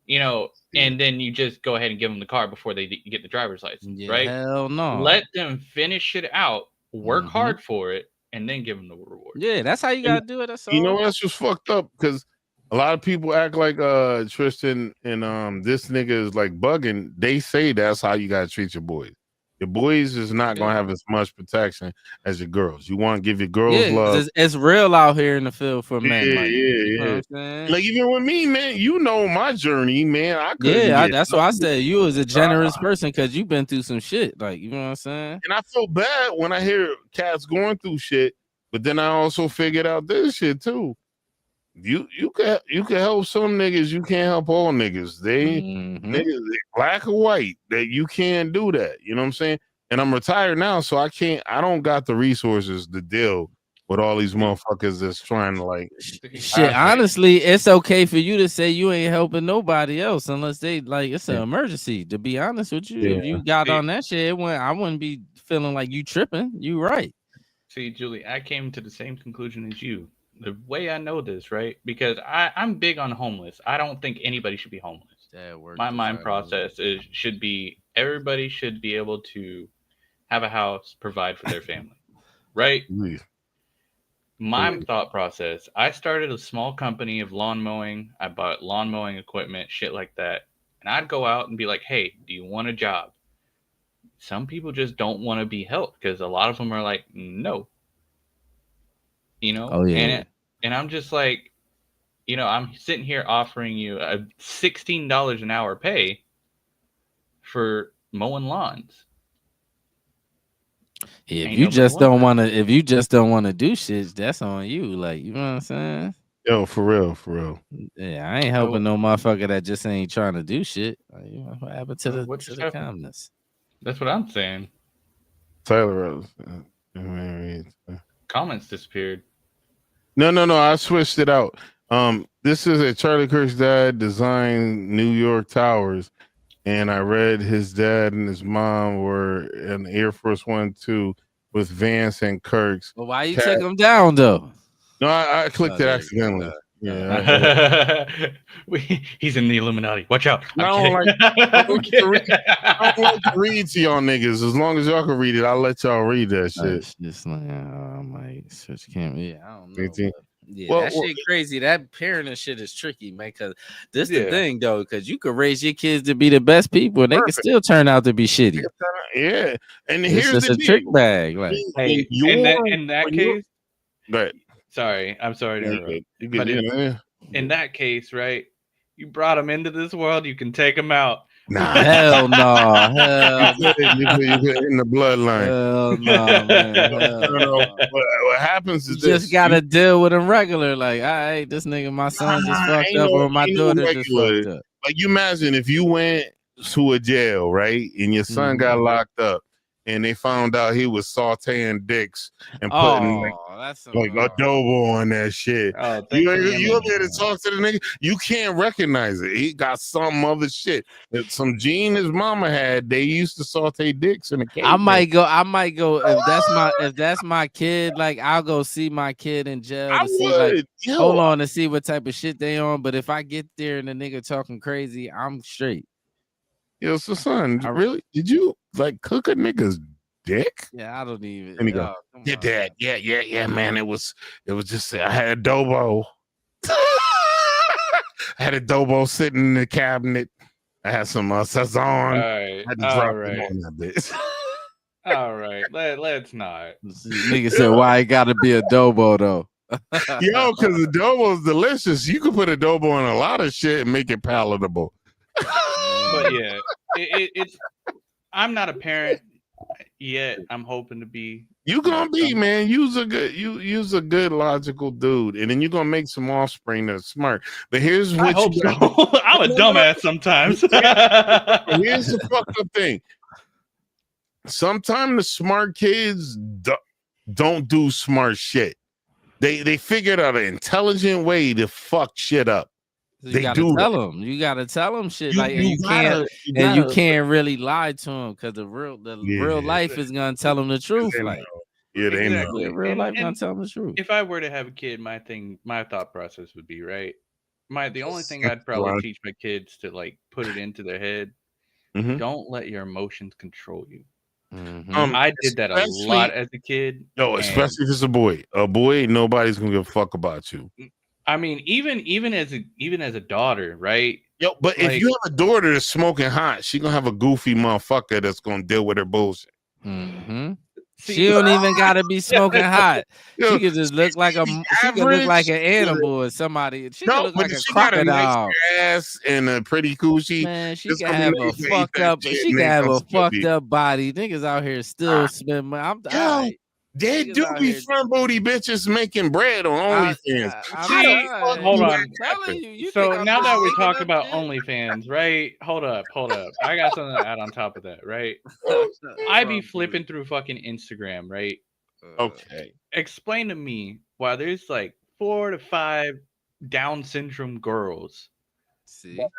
and then you just go ahead and give them the car before they get the driver's license, right? Hell no. Let them finish it out, work hard for it, and then give them the reward. Yeah, that's how you gotta do it. That's all. You know that's just fucked up because a lot of people act like Tristan and this nigga is like bugging. They say that's how you gotta treat your boys. Your boys is not gonna have as much protection as your girls. You want to give your girls love. It's real out here in the field for men. Yeah, like, you know what I'm saying? Like even with me, man, you know my journey, man. That's why I said you was a generous person because you've been through some shit. Like, you know what I'm saying? And I feel bad when I hear cats going through shit, but then I also figured out this shit too. You can help some niggas, you can't help all niggas. Niggas, they black or white, that you can't do that. You know what I'm saying? And I'm retired now, so I don't got the resources to deal with all these motherfuckers that's trying to like shit. Honestly, it's okay for you to say you ain't helping nobody else unless they like it's an emergency. To be honest with you, if you got on that shit, I wouldn't be feeling like you tripping. You right. See, Julie, I came to the same conclusion as you. The way I know this, right? Because I'm big on homeless. I don't think anybody should be homeless. My mind process should be everybody should be able to have a house, provide for their family, right? My thought process, I started a small company of lawn mowing. I bought lawn mowing equipment, shit like that. And I'd go out and be like, hey, do you want a job? Some people just don't want to be helped because a lot of them are like, no. You know? Oh, yeah. And I'm just like, you know, I'm sitting here offering you a $16 an hour pay for mowing lawns. Yeah, if you just don't want to do shit, that's on you. Like, you know what I'm saying? Yo, for real. Yeah, I ain't helping no motherfucker that just ain't trying to do shit. Like, you know, what happened to the calmness? That's what I'm saying. Tyler comments disappeared. No, I switched it out. This is a Charlie Kirk's dad designed New York Towers, and I read his dad and his mom were in Air Force One too with Vance and Kirk's. Well, why you take them down though? No, I clicked it accidentally. He's in the Illuminati. Watch out. I don't like to read to y'all niggas. As long as y'all can read it, I'll let y'all read that shit. Just like my switch camera. Yeah, I don't know. Yeah, that shit crazy. That parenting shit is tricky, man. Because this the thing though, because you could raise your kids to be the best people, and they can still turn out to be shitty. Yeah, and it's here's just a trick bag. Like, hey, in that case, but sorry, I'm sorry to interrupt. But in that case, right? You brought them into this world. You can take them out. Nah, hell no, you put in the bloodline. Hell no, man. Hell no. What happens is you just gotta deal with them regular. Like, all right, this nigga, my son just fucked up, or my daughter just fucked up. Like, you imagine if you went to a jail, right, and your son got locked up, and they found out he was sauteing dicks and putting like adobo on that shit. You up there to talk to the nigga, you can't recognize it. He got some other shit. Some gene his mama had. They used to saute dicks in a cave. I might go if that's my kid. Like, I'll go see my kid in jail to see, like, hold on to see what type of shit they on. But if I get there and the nigga talking crazy, I'm straight. Yo, so son, really? Did you like cook a nigga's dick? Yeah, I don't even. And he go, yeah, dad. Yeah, man. It was just I had adobo. I had adobo sitting in the cabinet. I had some Sazon. All right, I had to drop it on that bitch. All right, let's not. Nigga said, why it gotta be adobo though? Yo, because adobo is delicious. You can put adobo on a lot of shit and make it palatable. But yeah, it's. I'm not a parent yet. I'm hoping to be. You gonna be, man. You's a good logical dude, and then you're gonna make some offspring that's smart. But here's what I hope so. I'm a dumbass sometimes. Here's the fucked up thing. Sometimes the smart kids don't do smart shit. They figured out an intelligent way to fuck shit up. You gotta tell them shit. You can't really lie to them because the real life is gonna tell them the truth. Like, they know. Real life gonna tell them the truth. If I were to have a kid, my thought process would be right. The only thing I'd probably teach my kids to like put it into their head. Don't let your emotions control you. I did that a lot as a kid. No, especially if it's a boy. A boy, nobody's gonna give a fuck about you. I mean, even as a daughter, right? Yo, but if you have a daughter that's smoking hot, she gonna have a goofy motherfucker that's gonna deal with her bullshit. Mm-hmm. She don't even gotta be smoking hot. She could just look like an animal or somebody. She could look like a crocodile. Got a nice ass and a pretty coochie. Man, she can have a fucked up. She can have a fucked up body. Niggas out here still spend money. I'm dying. There do be front booty bitches making bread on OnlyFans. Hold on. So now that we're talking about OnlyFans, right? Hold up. I got something to add on top of that, right? I be flipping through fucking Instagram, right? Okay. Explain to me why there's like 4 to 5 Down syndrome girls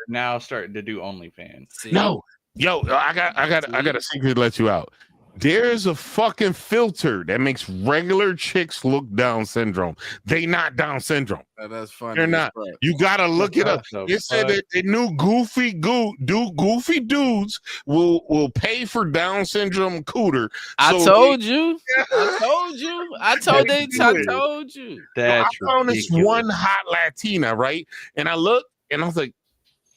now starting to do OnlyFans. No, yo, I got a secret to let you out. There's a fucking filter that makes regular chicks look Down syndrome. They not Down syndrome. That's funny. They're not. You gotta look it up. It said that they knew goofy dudes will pay for Down syndrome cooter. I told you. I told you. I found this one hot Latina, right? And I looked and I was like,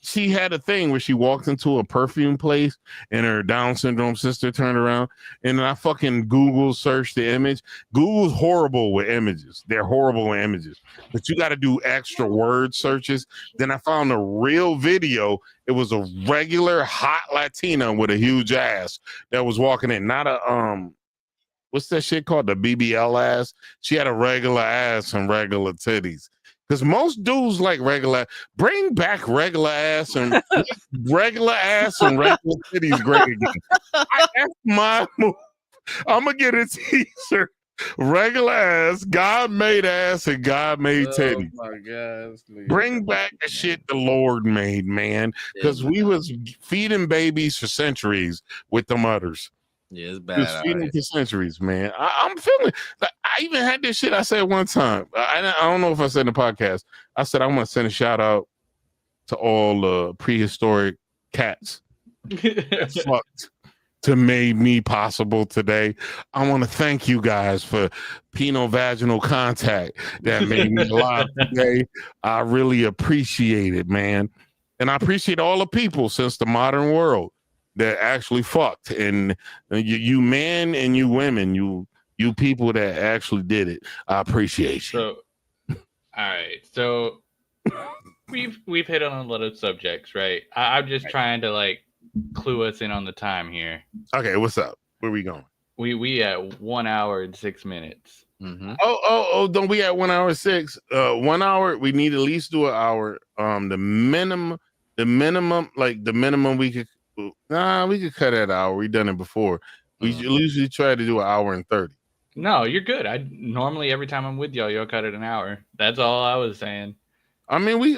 she had a thing where she walked into a perfume place and her Down syndrome sister turned around, and then I fucking Google searched the image. Google's horrible with images. They're horrible with images, but you got to do extra word searches. Then I found a real video. It was a regular hot Latina with a huge ass that was walking in, not a what's that shit called? The BBL ass. She had a regular ass and regular titties. Because most dudes like regular. Bring back regular ass and regular titties great again. That's my move. I'm gonna get a t-shirt. Regular ass, God made ass, and God made titties. Oh my God! Bring back the shit the Lord made, man. Because we was feeding babies for centuries with the mothers. Yeah, it's bad. Feeding for centuries, man. I'm feeling like I even had this shit I said one time. I don't know if I said in the podcast. I said I want to send a shout out to all the prehistoric cats that fucked to made me possible today. I want to thank you guys for penile-vaginal contact that made me alive today. I really appreciate it, man. And I appreciate all the people since the modern world that actually fucked, and you men and you women, you people that actually did it. I appreciate you. So, all right. So we've hit on a lot of subjects, right? I'm just trying to like clue us in on the time here. Okay, what's up? Where we going? We at 1 hour and 6 minutes. Mm-hmm. Oh! Don't we at 1 hour 6? 1 hour. We need at least do an hour. The minimum, like the minimum we could. We could cut that hour. We done it before. We usually try to do an hour and 30. No, you're good. I normally every time I'm with y'all cut it an hour. That's all I was saying. I mean, we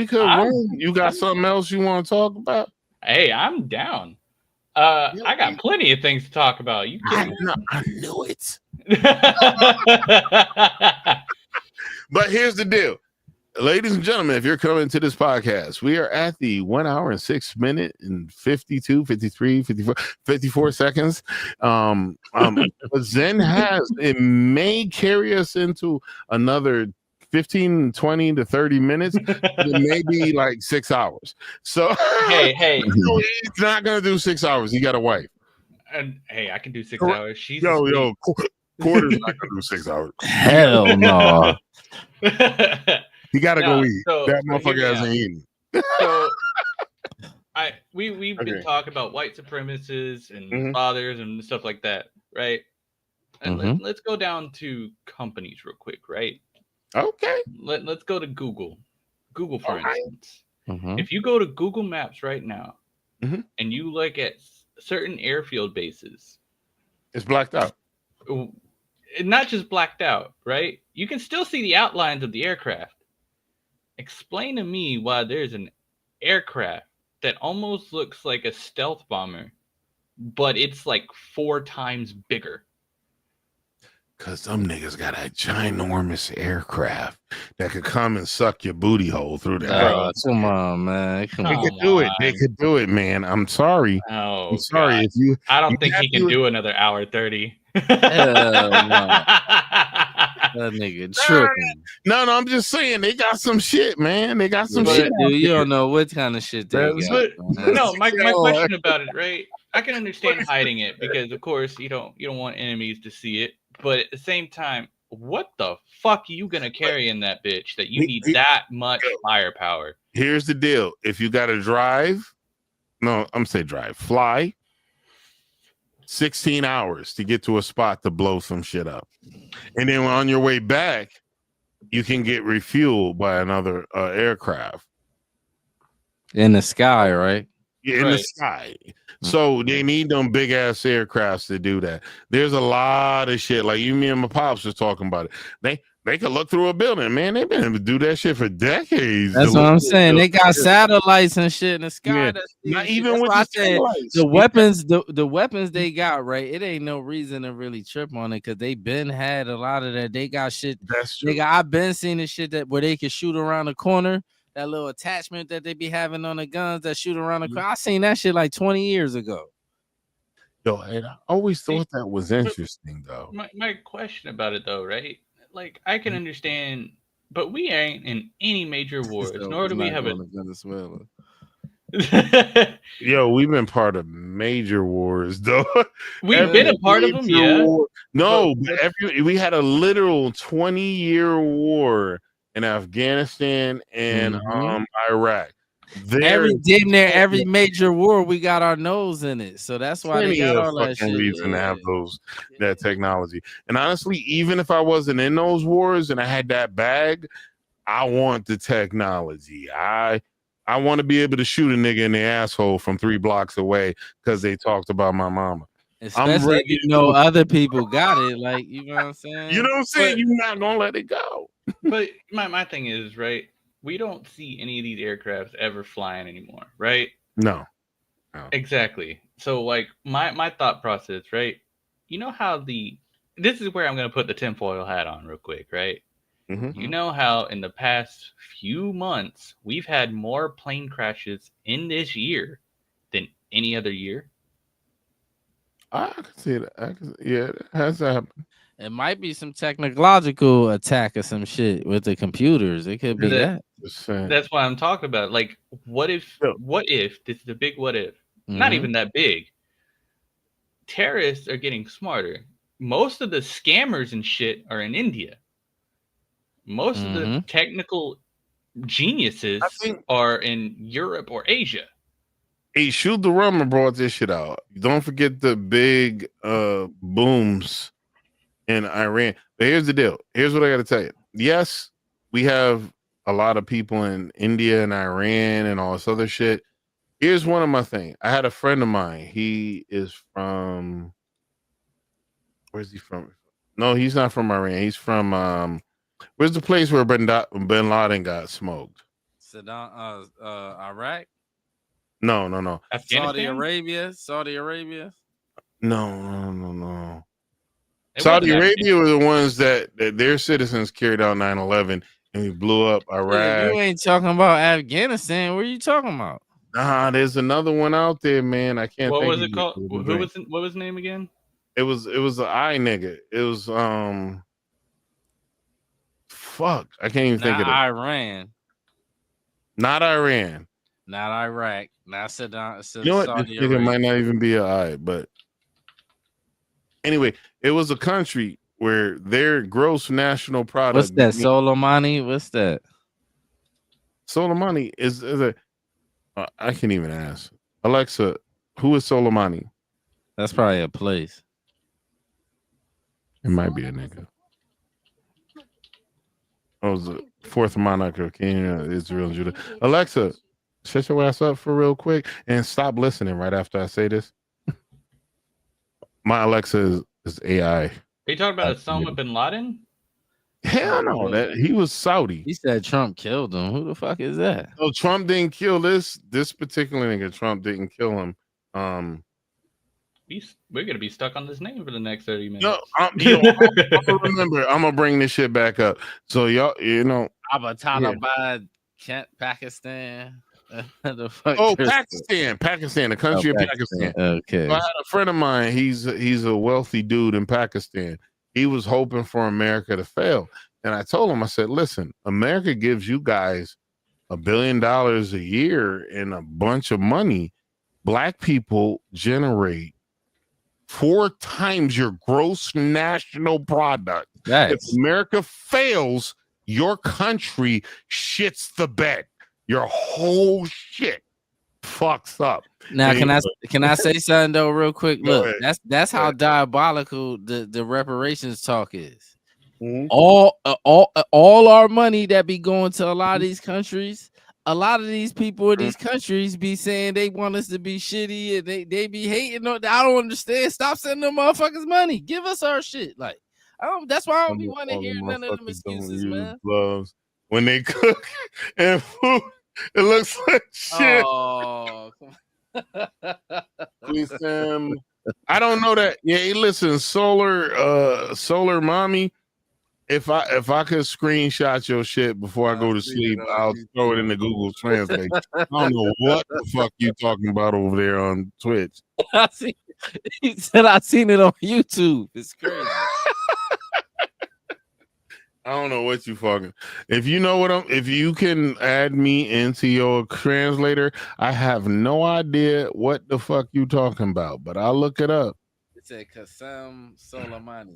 could run. You got something else you want to talk about? Hey, I'm down. I got plenty of things to talk about. You I knew it. But here's the deal. Ladies and gentlemen, if you're coming to this podcast, we are at the 1 hour and 6 minute and 52, 53, 54 seconds. Zen has, it may carry us into another 15, 20 to 30 minutes, maybe like 6 hours. So hey, he's not gonna do 6 hours. He got a wife. And hey, I can do 6 hours. She's Quarter's not gonna do 6 hours. Hell no. He gotta go eat. That motherfucker hasn't eaten. So we've been talking about white supremacists and fathers and stuff like that, right? And let's go down to companies real quick, right? Okay. Let's go to Google. Google, for instance. If you go to Google Maps right now and you look at certain airfield bases, it's blacked out. Not just blacked out, right? You can still see the outlines of the aircraft. Explain to me why there's an aircraft that almost looks like a stealth bomber, but it's like 4 times bigger. Because some niggas got a ginormous aircraft that could come and suck your booty hole through the come on, man. They could do it. They could do it, man. I'm sorry. Oh, I'm sorry. God. If you, I don't think he can do another hour 30. Hell no. That nigga tripping. No, I'm just saying they got some shit, man. They got some shit. Dude, you don't know what kind of shit they got. No, my question about it, right? I can understand hiding it because, of course, you don't want enemies to see it. But at the same time, what the fuck are you gonna carry in that bitch that you need that much firepower? Here's the deal: if you got to fly 16 hours to get to a spot to blow some shit up, and then on your way back, you can get refueled by another aircraft in the sky, right? Yeah, in the sky. So they need them big ass aircrafts to do that. There's a lot of shit. Like me and my pops was talking about it. They could look through a building, man. They've been able to do that shit for decades. That's what I'm saying. They got satellites and shit in the sky. Yeah. Not even with the weapons, the weapons they got, right? It ain't no reason to really trip on it because they been had a lot of that. They got shit. That's true. I've been seeing the shit that where they can shoot around the corner. That little attachment that they be having on the guns that shoot around the corner. I seen that shit like 20 years ago. Yo, and I always thought that was interesting, though. My question about it, though, right? Like, I can understand, but we ain't in any major wars, nor do we have a Venezuela. Yo, we've been part of major wars, though. We've been a part of them, yeah. No, but we had a literal 20-year war in Afghanistan and Iraq. Every major war, we got our nose in it, so that's why they got all that shit. Reason to have that technology. And honestly, even if I wasn't in those wars and I had that bag, I want the technology. I want to be able to shoot a nigga in the asshole from 3 blocks away because they talked about my mama. Especially if you know other people got it, like, you know what I'm saying. You know what I'm saying? You're not gonna let it go. But my thing is, right, we don't see any of these aircrafts ever flying anymore, right? No. Exactly. So, like, my thought process, right? You know how this is where I'm going to put the tinfoil hat on real quick, right? Mm-hmm. You know how in the past few months, we've had more plane crashes in this year than any other year? I can see that. Yeah, it has happened. It might be some technological attack or some shit with the computers. It could be that. That's what I'm talking about. Like, what if this is a big what if? Mm-hmm. Not even that big. Terrorists are getting smarter. Most of the scammers and shit are in India. Most of the technical geniuses are in Europe or Asia. Hey, Shoot the Rumor brought this shit out. Don't forget the big booms in Iran. But here's the deal. Here's what I got to tell you. Yes, we have a lot of people in India and Iran and all this other shit. Here's one of my things. I had a friend of mine. He is from... Where's he from? No, he's not from Iran. He's from... where's the place where Bin Laden got smoked? Saddam, Iraq? No. Saudi Arabia? No. Saudi Arabia were the ones that their citizens carried out 9/11 and we blew up Iraq. You ain't talking about Afghanistan. What are you talking about? Nah, there's another one out there, man. I can't. What was it called? What was the name again? It was an I nigga. It was fuck. I can't even think of it. Iran. Not Iran. Not Iraq. Not Saddam. You know what? This nigga might not even be an I, but anyway, it was a country where their gross national product. What's that? Soleimani? What's that? Soleimani is a. I can't even ask Alexa. Who is Soleimani? That's probably a place. It might be a nigga. I was the 4th monarch of Kenya, Israel, and Judah. Alexa, shut your ass up for real quick and stop listening right after I say this. My Alexa is AI. Are you talking about Osama bin Laden? Hell no, that he was Saudi. He said Trump killed him. Who the fuck is that? No, Trump didn't kill this particular nigga. Trump didn't kill him. We're gonna be stuck on this name for the next 30 minutes. No, I'm remember. I'm gonna bring this shit back up. So y'all, Abbottabad, Pakistan. The fuck Pakistan, the country of Pakistan. Okay. So I had a friend of mine. He's a wealthy dude in Pakistan. he was hoping for America to fail. And I told him, I said, listen, America gives you guys $1 billion a year and a bunch of money. Black people generate 4 times your gross national product. If America fails, your country shits the bed. Your whole shit fucks up. Now, can I say something though, real quick? Look, that's how diabolical the reparations talk is. Mm-hmm. All our money that be going to a lot of these countries. A lot of these people in these countries be saying they want us to be shitty and they be hating. I don't understand. Stop sending them motherfuckers money. Give us our shit. Like, that's why I don't be want to hear none of them excuses, man. Gloves when they cook and food, it looks like shit. Oh, please, Sam. I don't know that. Yeah, listen, solar mommy. If I could screenshot your shit before I go to sleep, I'll throw it in the Google Translate. I don't know what the fuck you talking about over there on Twitch. He said I seen it on YouTube. It's crazy. I don't know what you fucking. If you know what if you can add me into your translator, I have no idea what the fuck you talking about, but I'll look it up. It's a Qasem Soleimani.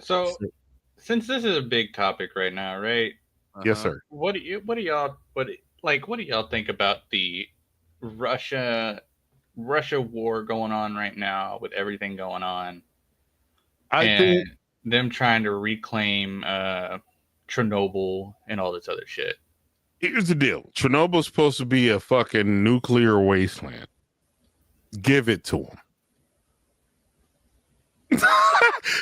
So, since this is a big topic right now, right? Yes, sir. What do y'all think about the Russia war going on right now with everything going on? I think them trying to reclaim Chernobyl and all this other shit. Here's the deal. Chernobyl's supposed to be a fucking nuclear wasteland. Give it to them.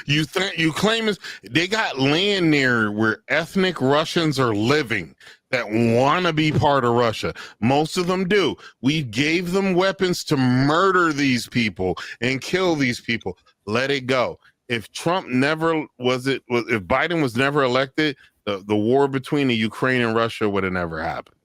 You claim they got land there where ethnic Russians are living that want to be part of Russia. Most of them do. We gave them weapons to murder these people and kill these people. Let it go. If Trump if Biden was never elected, the war between the Ukraine and Russia would have never happened.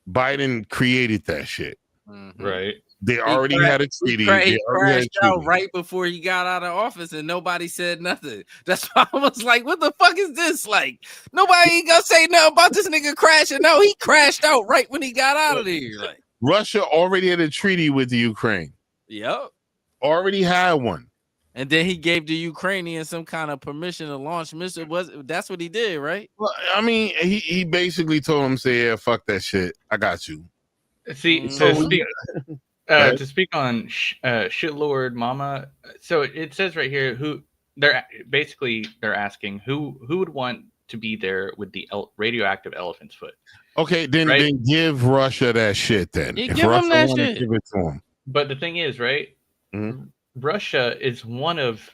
Biden created that shit. Mm-hmm. Right. They already had a treaty. He crashed out right before he got out of office and nobody said nothing. That's why I was like, what the fuck is this? Like, nobody ain't gonna say nothing about this nigga crashing. No, he crashed out right when he got out of there. Like, Russia already had a treaty with the Ukraine. Yep. Already had one. And then he gave the Ukrainians some kind of permission to launch missiles. That's what he did, right? Well, I mean, he basically told him, say, yeah, fuck that shit. I got you. See, to speak on shitlord mama. So it says right here they're asking who would want to be there with the radioactive elephant's foot. Okay, then give Russia that shit then. If give Russia them that shit. Give it to them. But the thing is, right? Mm-hmm. Russia is one of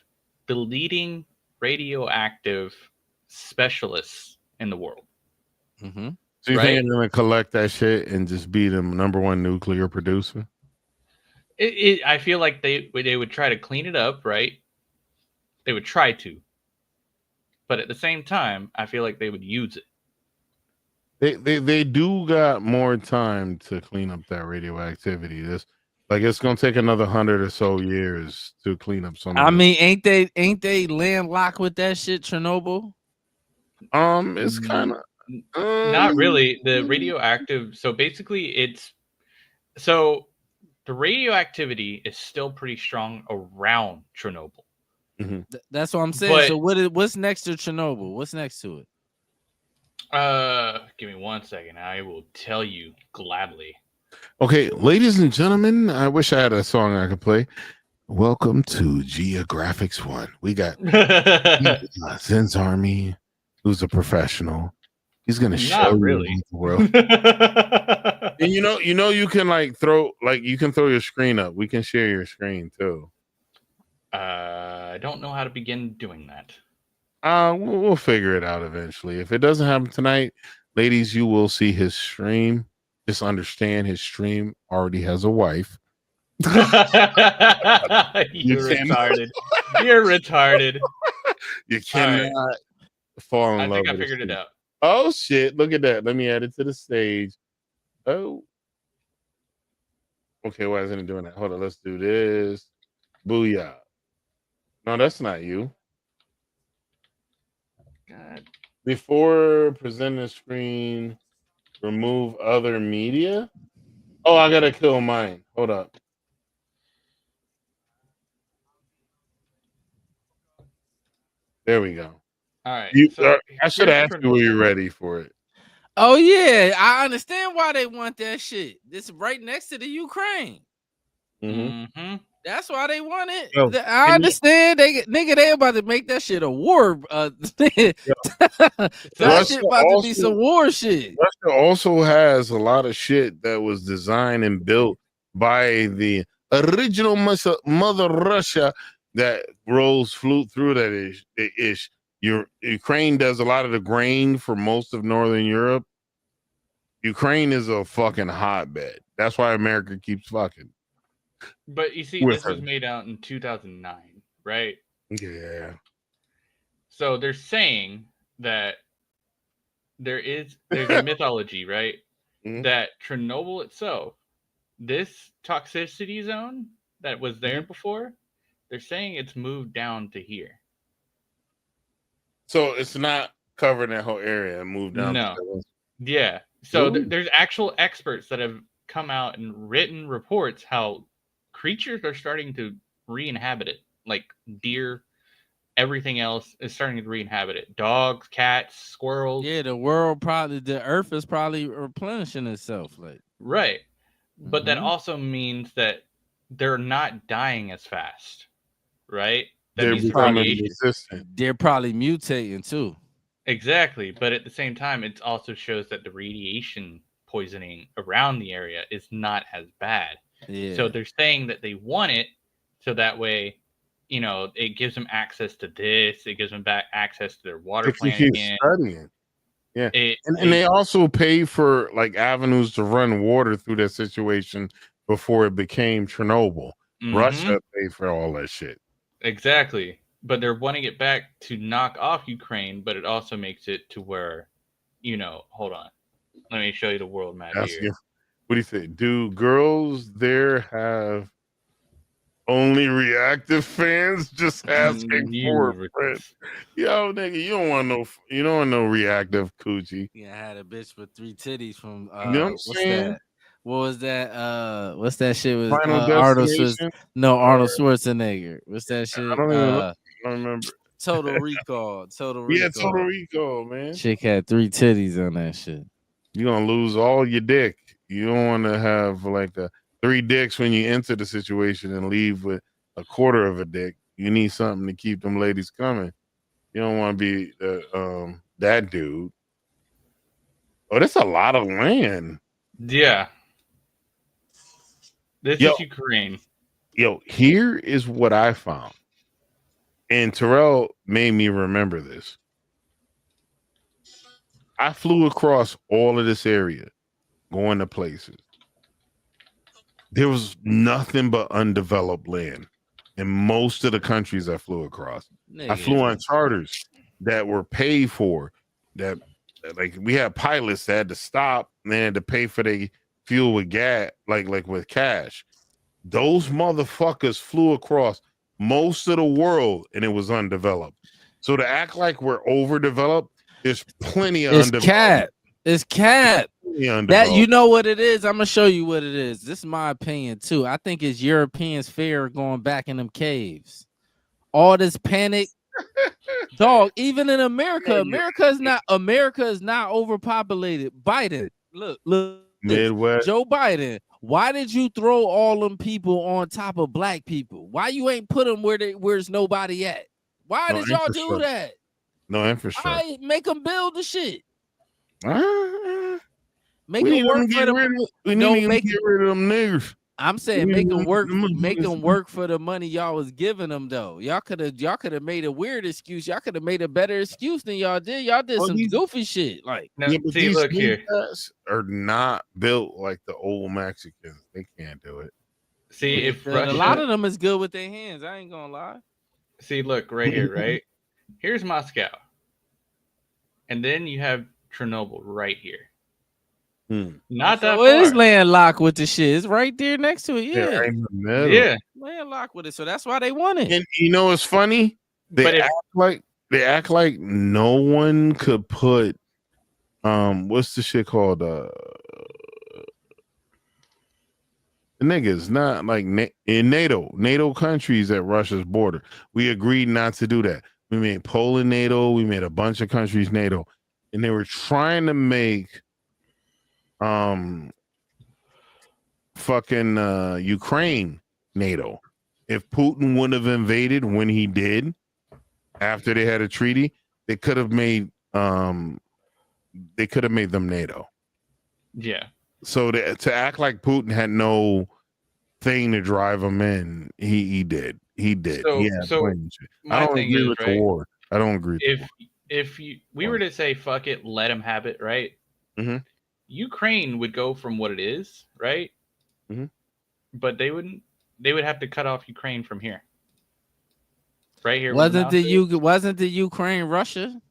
the leading radioactive specialists in the world. Mm-hmm. So you think they're going to collect that shit and just be the number one nuclear producer? I feel like they would try to clean it up, right? They would try to. But at the same time, I feel like they would use it. They do got more time to clean up that radioactivity. It's gonna take another 100 or so years to clean up some. I mean, ain't they landlocked with that shit, Chernobyl? It's kind of not really. The radioactive. So basically, the radioactivity is still pretty strong around Chernobyl. Mm-hmm. That's what I'm saying. So what's next to Chernobyl? What's next to it? Give me 1 second. I will tell you gladly. Okay, ladies and gentlemen, I wish I had a song I could play. Welcome to Geographics 1. We got Zen's Army, who's a professional. He's gonna show really you the world. And you can throw your screen up. We can share your screen too. I don't know how to begin doing that. We'll figure it out eventually. If it doesn't happen tonight, ladies, you will see his stream. Just understand his stream already has a wife. You're retarded. You're retarded. You cannot fall in love. I think I figured it out. Oh shit! Look at that. Let me add it to the stage. Oh. Okay, why isn't it doing that? Hold on. Let's do this. Booyah. No, that's not you. God. Before presenting the screen, remove other media. Oh, I gotta kill mine. Hold up. There we go. All right. I should ask you when you're ready for it. Oh yeah, I understand why they want that shit. This is right next to the Ukraine. Mm-hmm. That's why they want it. I understand. They about to make that shit a war. That shit about to be some war shit. Russia also has a lot of shit that was designed and built by the original mother Russia that flew through that ish. Ukraine does a lot of the grain for most of Northern Europe. Ukraine is a fucking hotbed. That's why America keeps fucking. But you see, this was made out in 2009, right? Yeah. So they're saying that there's a mythology, right? Mm-hmm. That Chernobyl itself, this toxicity zone that was there before, they're saying it's moved down to here. So it's not covering that whole area and moved down. No. Yeah. So there's actual experts that have come out and written reports how creatures are starting to re-inhabit it, like deer, everything else is starting to re-inhabit it. Dogs, cats, squirrels. Yeah, the earth is probably replenishing itself, like right. But that also means that they're not dying as fast, right? They're becoming resistant. They're probably mutating too. Exactly, but at the same time, it also shows that the radiation poisoning around the area is not as bad. Yeah. So they're saying that they want it so that way, it gives them access to this. It gives them back access to their water plant again. Studying. Yeah, and they also pay for like avenues to run water through that situation before it became Chernobyl. Mm-hmm. Russia paid for all that shit. Exactly. But they're wanting it back to knock off Ukraine, but it also makes it to where, hold on. Let me show you the world map here. What do you think? Do girls there have only reactive fans? Just asking for a friend. Yo, nigga, you don't want no reactive coochie. Yeah, I had a bitch with 3 titties from you know what I'm saying? What was that? What's that shit with Arnold Schwarzenegger? What's that shit? I don't remember. Total Recall. Yeah, Total Recall, man. Chick had 3 titties on that shit. You're gonna lose all your dick. You don't want to have like 3 dicks when you enter the situation and leave with a quarter of a dick. You need something to keep them ladies coming. You don't want to be that dude. Oh, that's a lot of land. Yeah. This is Ukraine. Yo, here is what I found. And Terrell made me remember this. I flew across all of this area, going to places. There was nothing but undeveloped land in most of the countries I flew across. I flew on charters that were paid for. That, like, we had pilots that had to stop and they had to pay for their fuel with gas, like with cash. Those motherfuckers flew across most of the world and it was undeveloped. So to act like we're overdeveloped, there's plenty of undeveloped. It's cap. That, you know what it is? I'm gonna show you what it is. This is my opinion too. I think it's Europeans' fear of going back in them caves. All this panic. Dog, even in America, America is not overpopulated. Biden, look, Midwest. Joe Biden. Why did you throw all them people on top of black people? Why you ain't put them where's nobody at? Why did y'all do that? No infrastructure. Make them build the shit. Make them work for them. We need to get rid of them niggers. I'm saying make them work. Make them work for the money y'all was giving them though. Y'all could have made a weird excuse. Y'all could have made a better excuse than y'all did. Y'all did some goofy shit. Like, now, see, look here, are not built like the old Mexicans. They can't do it. See, if a lot of them is good with their hands. I ain't gonna lie. See, look right here, right? Here's Moscow, and then you have Chernobyl right here. Not that so far. it is landlocked with the shit. It's right there next to it. Yeah, right in the middle. Yeah, landlocked with it. So that's why they want it. And you know it's funny? They act like no one could put what's the shit called? The niggas not like in NATO countries at Russia's border. We agreed not to do that. We made Poland NATO. We made a bunch of countries NATO, and they were trying to make fucking Ukraine NATO. If Putin would have invaded when he did, after they had a treaty, they could have made them NATO. Yeah. So to act like Putin had no thing to drive him in, he did. He did. So I don't agree with the war. I don't agree. If we were to say fuck it, let him have it, right? Mm-hmm. Ukraine would go from what it is, right? Mm-hmm. But they wouldn't. They would have to cut off Ukraine from here. Right here. Wasn't the Ukraine Russia?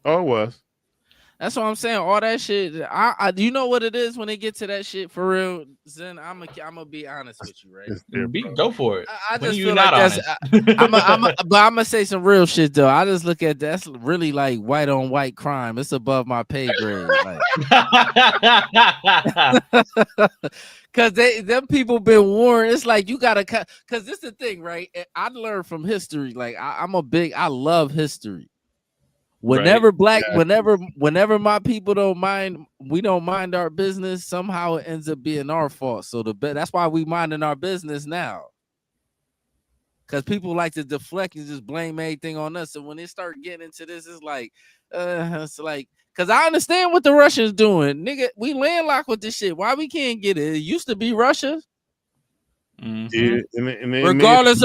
Oh, it was. That's what I'm saying. All that shit. You know what it is when they get to that shit for real. Zen, I'm gonna be honest with you, right? Go for it. I just feel like that's. But I'm gonna say some real shit though. I just look at that's really like white on white crime. It's above my pay grade. Cause them people been warned. It's like you gotta cut. Cause this is the thing, right? I learned from history. Like I love history. Whenever whenever my people we don't mind our business, somehow it ends up being our fault. So that's why we minding our business now. Cause people like to deflect and just blame everything on us. So when they start getting into this, it's like, cause I understand what the Russians doing. Nigga, we landlocked with this shit. Why we can't get it? It used to be Russia. Mm-hmm. Yeah, regardless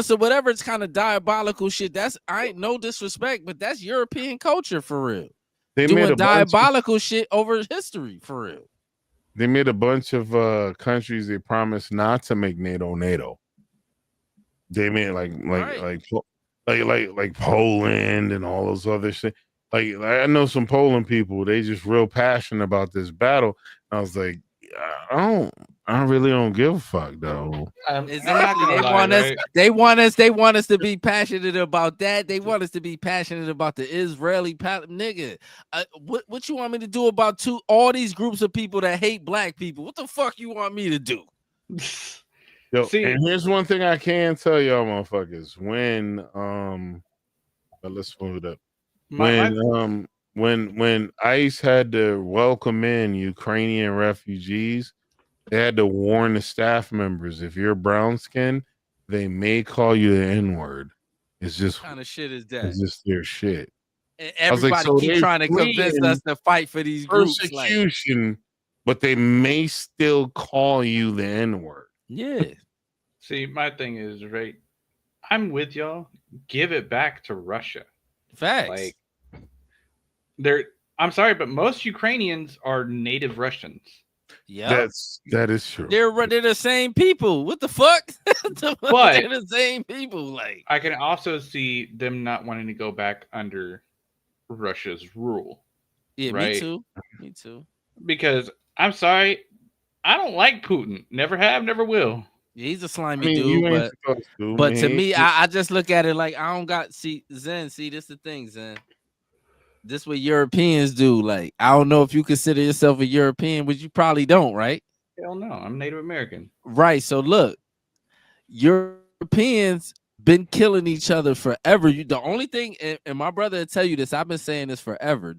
of whatever, it's kind of diabolical shit. I ain't no disrespect, but that's European culture for real. They doing diabolical shit over history for real. They made a bunch of countries they promised not to make NATO. They made like Poland and all those other shit. Like I know some Poland people, they just real passionate about this battle. I was like, I really don't give a fuck though. Exactly. They want us to be passionate about that. They want us to be passionate about the Israeli nigga. What you want me to do about all these groups of people that hate black people? What the fuck you want me to do? Yo, and here's one thing I can tell y'all motherfuckers. Let's move it up. When ICE had to welcome in Ukrainian refugees, they had to warn the staff members, if you're brown skin, they may call you the N-word. It's just what kind of shit is that? It's just their shit. And everybody keep trying to convince us to fight for these groups. Persecution, but they may still call you the N-word. Yeah. See, my thing is, right, I'm with y'all. Give it back to Russia. Facts. I'm sorry, but most Ukrainians are native Russians. Yeah, that is true. They're the same people. What the fuck? But they're the same people. Like I can also see them not wanting to go back under Russia's rule. Yeah, right? Me too. Because I'm sorry, I don't like Putin. Never have, never will. Yeah, he's a slimy dude, but to me, I just look at it like I don't got Zen. See, this the thing, Zen. This what Europeans do. Like, I don't know if you consider yourself a European, but you probably don't, right? Hell no, I'm Native American. Right. So look, Europeans been killing each other forever. The only thing, and my brother will tell you this, I've been saying this forever.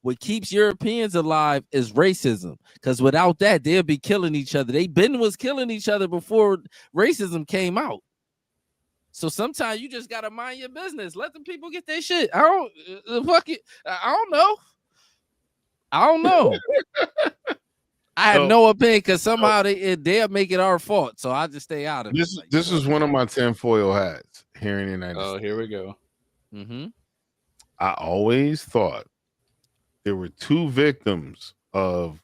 What keeps Europeans alive is racism. Because without that, they'll be killing each other. They was killing each other before racism came out. So sometimes you just gotta mind your business. Let the people get their shit. I don't know. I have no opinion because somehow they'll make it our fault. So I just stay out of it. This is one of my tinfoil hats here in the United States. Oh, here we go. Mm-hmm. I always thought there were two victims of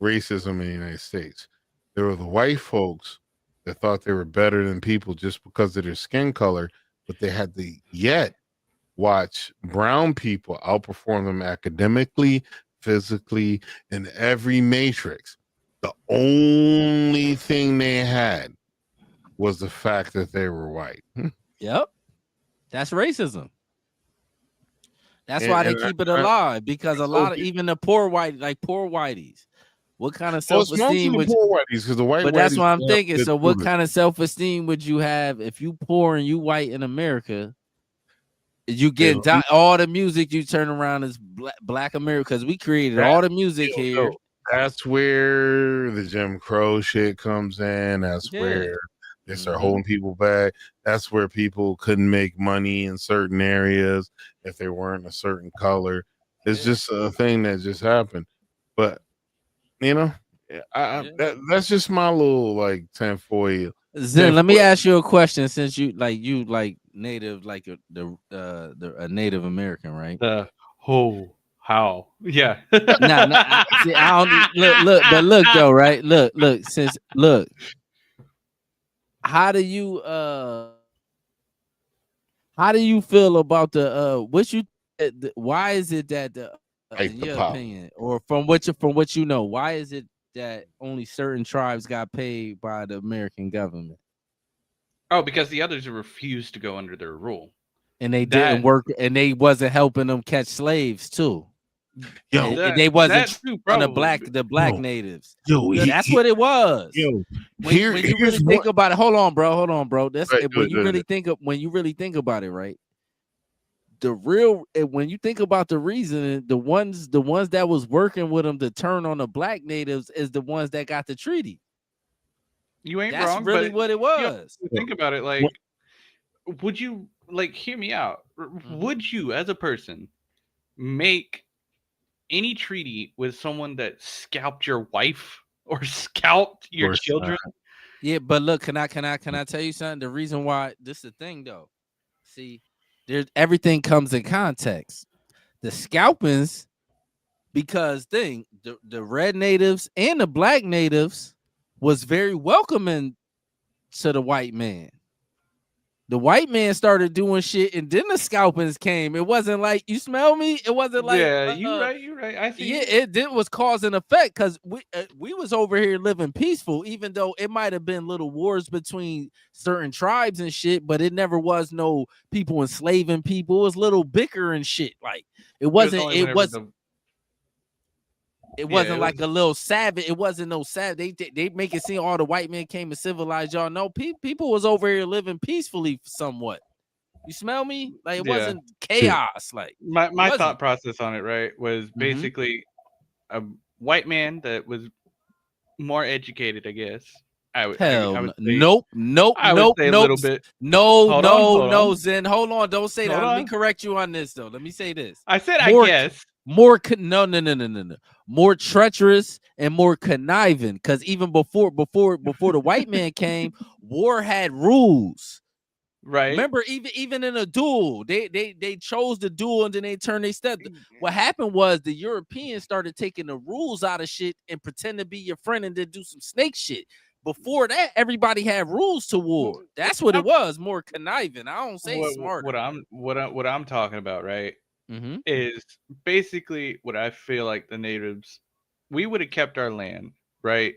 racism in the United States. There were the white folks that thought they were better than people just because of their skin color, but they had to yet watch brown people outperform them academically, physically in every matrix. The only thing they had was the fact that they were white. Yep. That's racism. That's why they keep it alive, because a lot of even the poor whiteys. What kind of self-esteem would poor whiteys, because the white? But that's what I'm thinking. So what kind of self-esteem would you have if you poor and you white in America? You get all the music, you turn around as black America, because we created all the music here. That's where the Jim Crow shit comes in. That's where they start holding people back. That's where people couldn't make money in certain areas if they weren't a certain color. It's just a thing that just happened. But you know, that's just my little like tinfoil. Zen, let me ask you a question, since you native, like a Native American, right? How? Yeah. See, I don't look though, right? Look. How do you feel about why is it that in your opinion, or from what you know, why is it that only certain tribes got paid by the American government? Oh, because the others refused to go under their rule, and they didn't work, and they wasn't helping them catch slaves too. They wasn't on the black natives. That's what it was. When you really think about it, hold on, bro. That's right, when you really think about it, right? When you think about the reason, the ones that was working with them to turn on the black natives is the ones that got the treaty. You ain't That's wrong. That's really what it was. Think about it. Like, would you hear me out? Would you, as a person, make any treaty with someone that scalped your wife or scalped your children? Yeah, but look, can I tell you something? The reason why this is the thing, though. See, everything comes in context. The scalpings, because the red natives and the black natives was very welcoming to the white man. The white man started doing shit, and then the scalpings came. It wasn't like, you smell me. It wasn't like, you're right. I see. Yeah, it was cause and effect, because we was over here living peaceful, even though it might have been little wars between certain tribes and shit, but it never was no people enslaving people. It was little bicker and shit. Like it wasn't like a little savage. It wasn't no savage. They make it seem all the white men came and civilized y'all. No, people was over here living peacefully somewhat. You smell me? Like it wasn't chaos. Like my thought process on it, right, was basically a white man that was more educated, I guess. Nope. A little bit. No, Zen. Hold on. Don't say that. Let me correct you on this, though. Let me say this. I said, I guess. No. More treacherous and more conniving, because even before the white man came, war had rules. Right. Remember, even in a duel, they chose the duel and then they turned their step. What happened was the Europeans started taking the rules out of shit and pretend to be your friend and then do some snake shit. Before that, everybody had rules to war. That's what it was. More conniving. I don't say smart. What I'm talking about, right? Is basically what I feel like the natives, we would have kept our land, right?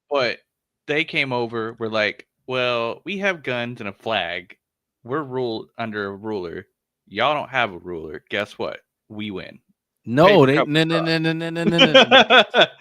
But they came over, we're like, well, we have guns and a flag. We're ruled under a ruler. Y'all don't have a ruler. Guess what? We win. No.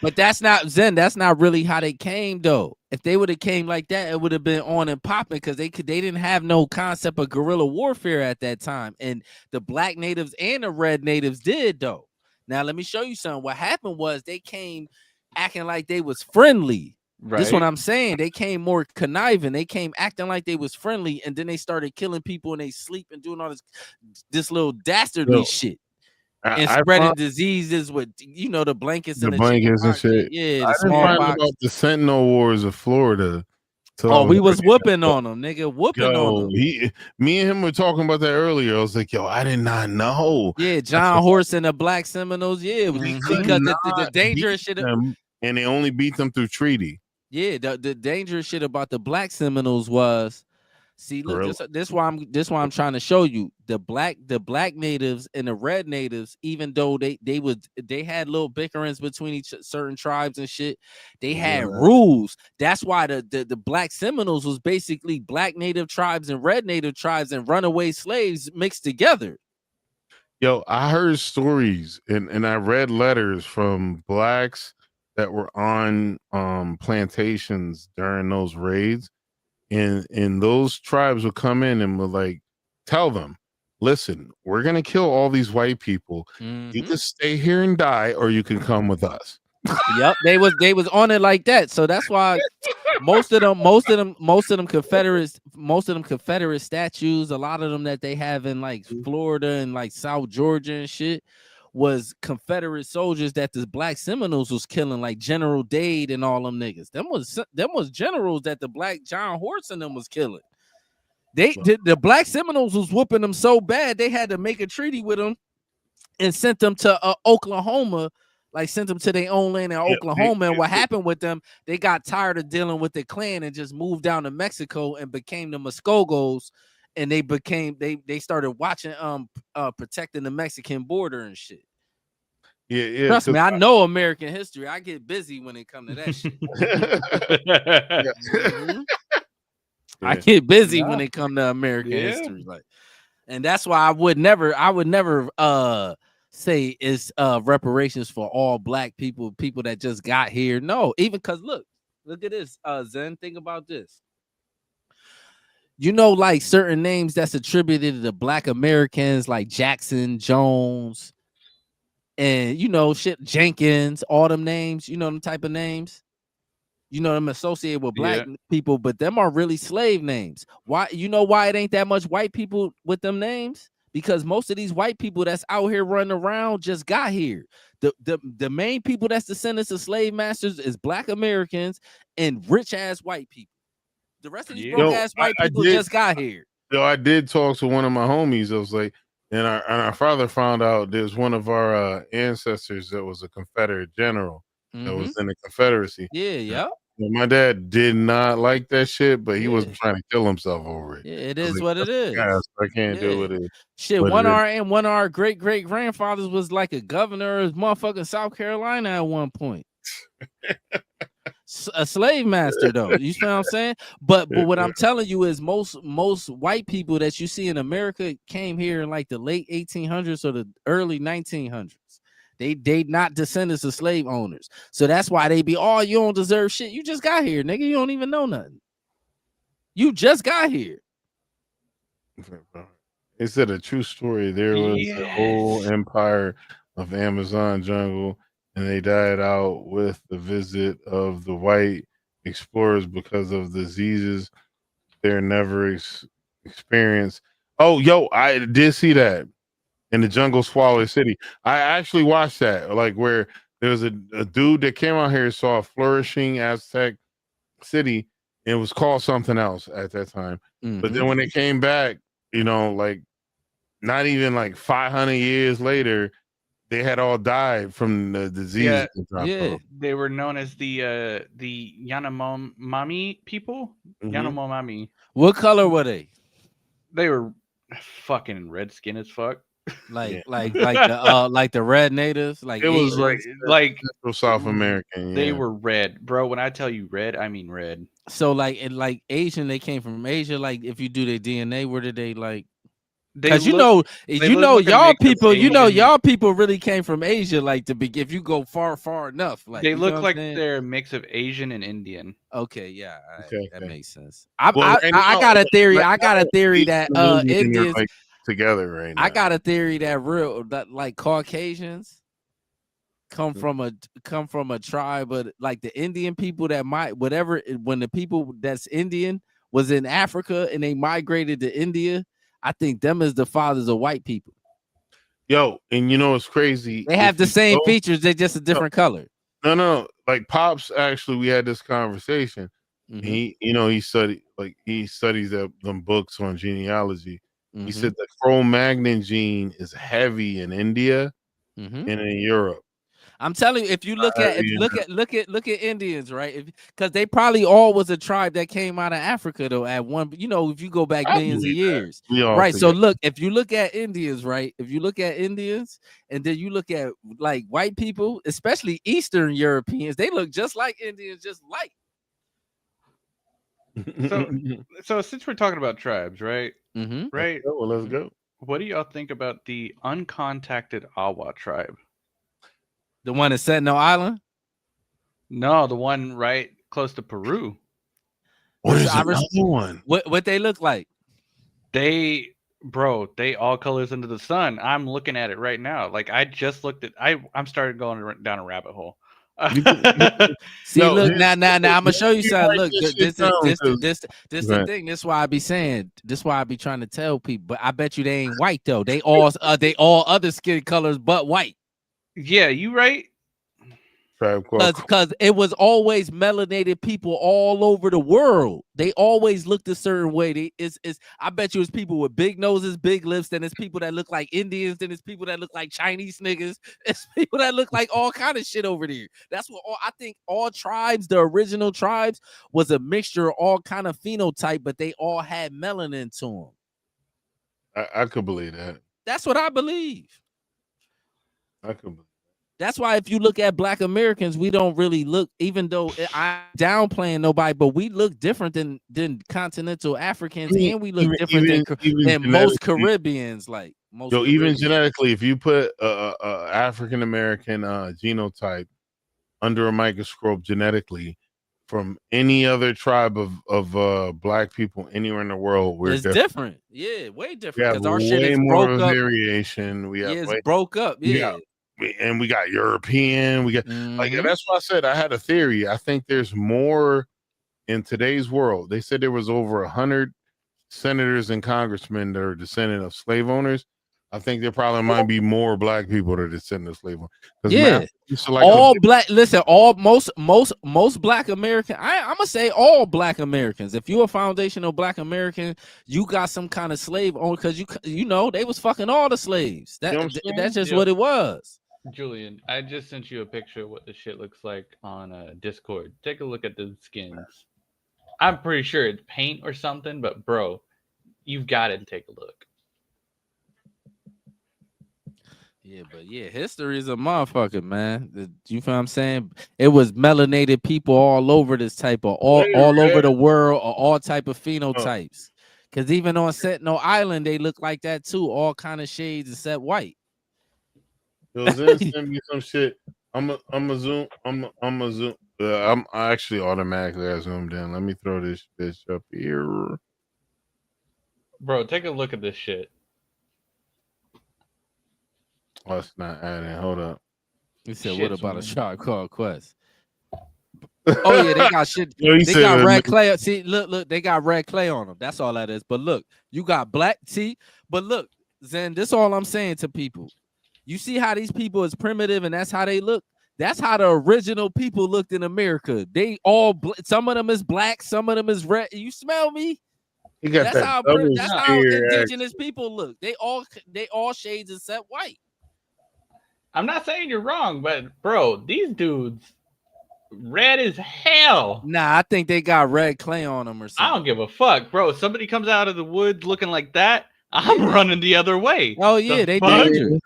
But that's not Zen. That's not really how they came, though. If they would have came like that, it would have been on and popping, because they didn't have no concept of guerrilla warfare at that time. And the black natives and the red natives did, though. Now let me show you something. What happened was they came acting like they was friendly. Right. This is what I'm saying. They came more conniving. They came acting like they was friendly, and then they started killing people in their sleep and doing all this little dastardly shit. And spreading diseases with the blankets and and shit. Yeah, I didn't find about the Sentinel Wars of Florida. So we was whooping on them, nigga. On them. Me and him were talking about that earlier. I was like, yo, I did not know. Yeah, John Horse and the Black Seminoles. Yeah, because the dangerous shit. And they only beat them through treaty. Yeah, the dangerous shit about the Black Seminoles was, See, look, this why I'm trying to show you the black natives and the red natives. Even though they had little bickerings between certain tribes and shit, they had rules. That's why the black Seminoles was basically black native tribes and red native tribes and runaway slaves mixed together. Yo, I heard stories and I read letters from blacks that were on plantations during those raids. And those tribes would come in and would like tell them, listen, we're gonna kill all these white people. You can stay here and die, or you can come with us. Yep, they was on it like that. So that's why most of them Confederate statues, a lot of them that they have in like Florida and like South Georgia and shit, was Confederate soldiers that the black Seminoles was killing, like General Dade and all them niggas. Them was generals that the black John Horse and them was killing. The black Seminoles was whooping them so bad they had to make a treaty with them and sent them to Oklahoma, like sent them to their own land in Oklahoma. And what happened with them, they got tired of dealing with the Klan and just moved down to Mexico and became the Muskogos. And they started watching protecting the Mexican border and shit. Yeah. Trust me, I know American history. I get busy when it comes to that shit. I get busy when it comes to American history. Like, and that's why I would never say it's reparations for all black people that just got here. No, even because look at this, Zen. Think about this. You know, like certain names that's attributed to black Americans, like Jackson, Jones, and you know, shit, Jenkins, all them names, you know, them type of names, you know, them associated with black people, but them are really slave names. Why? You know why it ain't that much white people with them names? Because most of these white people that's out here running around just got here. The main people that's descendants of slave masters is black Americans and rich ass white people. The rest of these broke ass white people just got here. Yo, I did talk to one of my homies. I was like, and our father found out there's one of our ancestors that was a Confederate general that was in the Confederacy. Yeah. My dad did not like that shit, but he wasn't trying to kill himself over it. Yeah, it is what it is. I can't deal with it. Shit, one of our great grandfathers was like a governor of motherfucking South Carolina at one point. A slave master, though. You know what I'm saying? But what I'm telling you is most white people that you see in America came here in like the late 1800s or the early 1900s. They not descendants of slave owners. So that's why they be, oh, you don't deserve shit. You just got here, nigga. You don't even know nothing. You just got here. It said a true story. There was a whole empire of Amazon jungle, and they died out with the visit of the white explorers because of diseases they're never experienced. Oh, yo, I did see that in the jungle swallow city. I actually watched that, like where there was a dude that came out here, saw a flourishing Aztec city, and it was called something else at that time. But then when they came back, you know, like not even like 500 years later, they had all died from the disease. Yeah, they were known as the Yanomami people. Yanomami. What color were they? They were fucking red skin as fuck. Like the red natives. Like it was like South American. They were red, bro. When I tell you red, I mean red. So like Asian, they came from Asia. Like if you do their DNA, where did they like? Because y'all people really came from Asia. Like if you go far enough, like they look like they're a mix of Asian and Indian. Okay, yeah, that makes sense. I got a theory. I got a theory that Indians like together right now. I got a theory that like Caucasians come from a tribe, but like the Indian people that when the people that's Indian was in Africa and they migrated to India. I think them is the fathers of white people. Yo, and you know what's crazy? They have the same features, they're just a different color. No. Like Pops, actually, we had this conversation. He studies them books on genealogy. He said the Cro-Magnon gene is heavy in India and in Europe. I'm telling you, if you look at Indians, right? Because they probably all was a tribe that came out of Africa though. At one, if you go back millions of years, right? So look, if you look at Indians, right? If you look at Indians, and then you look at like white people, especially Eastern Europeans, they look just like Indians, just like. So since we're talking about tribes, right? Mm-hmm. Right. Let's go. What do y'all think about the uncontacted Awa tribe? The one at Sentinel Island? No, the one right close to Peru. What is another one? What they look like? They all colors under the sun. I'm looking at it right now. Like I just looked at. I'm started going down a rabbit hole. See, look now. I'm gonna show you something. Look, this the thing. This is why I be saying. This is why I be trying to tell people. But I bet you they ain't white though. They all other skin colors but white. Yeah, you right. Because it was always melanated people all over the world. They always looked a certain way. I bet you it's people with big noses, big lips. Then it's people that look like Indians. Then it's people that look like Chinese niggas. It's people that look like all kind of shit over there. That's what I think. All tribes, the original tribes, was a mixture of all kind of phenotype, but they all had melanin to them. I could believe that. That's what I believe. I could believe. That's why if you look at Black Americans, we don't really look, even though I'm downplaying nobody, but we look different than continental Africans, and we look different than most Caribbeans. Like most. Even genetically, if you put a African American genotype under a microscope genetically from any other tribe of Black people anywhere in the world, it's different. Yeah, way different. Because our shit is broke up. Variation. We have it's broke up. Yeah. And we got European, we got like that's why I said I had a theory. I think there's more in today's world. They said there was over 100 senators and congressmen that are descendant of slave owners. I think there probably might be more Black people that are descendant of slave owners. Yeah, all Black. Listen, most Black American. I'm gonna say all Black Americans. If you're a foundational Black American, you got some kind of slave owner because you know they was fucking all the slaves. That's just what it was. Julian, I just sent you a picture of what the shit looks like on Discord. Take a look at the skins. I'm pretty sure it's paint or something, but bro, you've got to take a look. Yeah, but history is a motherfucker, man. You feel what I'm saying? It was melanated people all over this type of all over the world, or all type of phenotypes. Because even on Sentinel Island, they look like that too, all kind of shades except white. Send me some shit. I'm a zoom. I actually automatically zoomed in. Let me throw this bitch up here. Bro, take a look at this shit. Oh, it's not adding. Hold up. He said, "What about a Shark called Quest?" Oh yeah, they got shit. They got red clay. See, look, they got red clay on them. That's all that is. But look, you got black. See, but look, Zen. This all I'm saying to people. You see how these people is primitive, and that's how they look. That's how the original people looked in America. They all, some of them is black, some of them is red. You smell me? You got that's how indigenous people look. They all shades except white. I'm not saying you're wrong, but bro, these dudes red as hell. Nah, I think they got red clay on them or something. I don't give a fuck, bro. Somebody comes out of the woods looking like that, I'm running the other way. Oh yeah, they dangerous.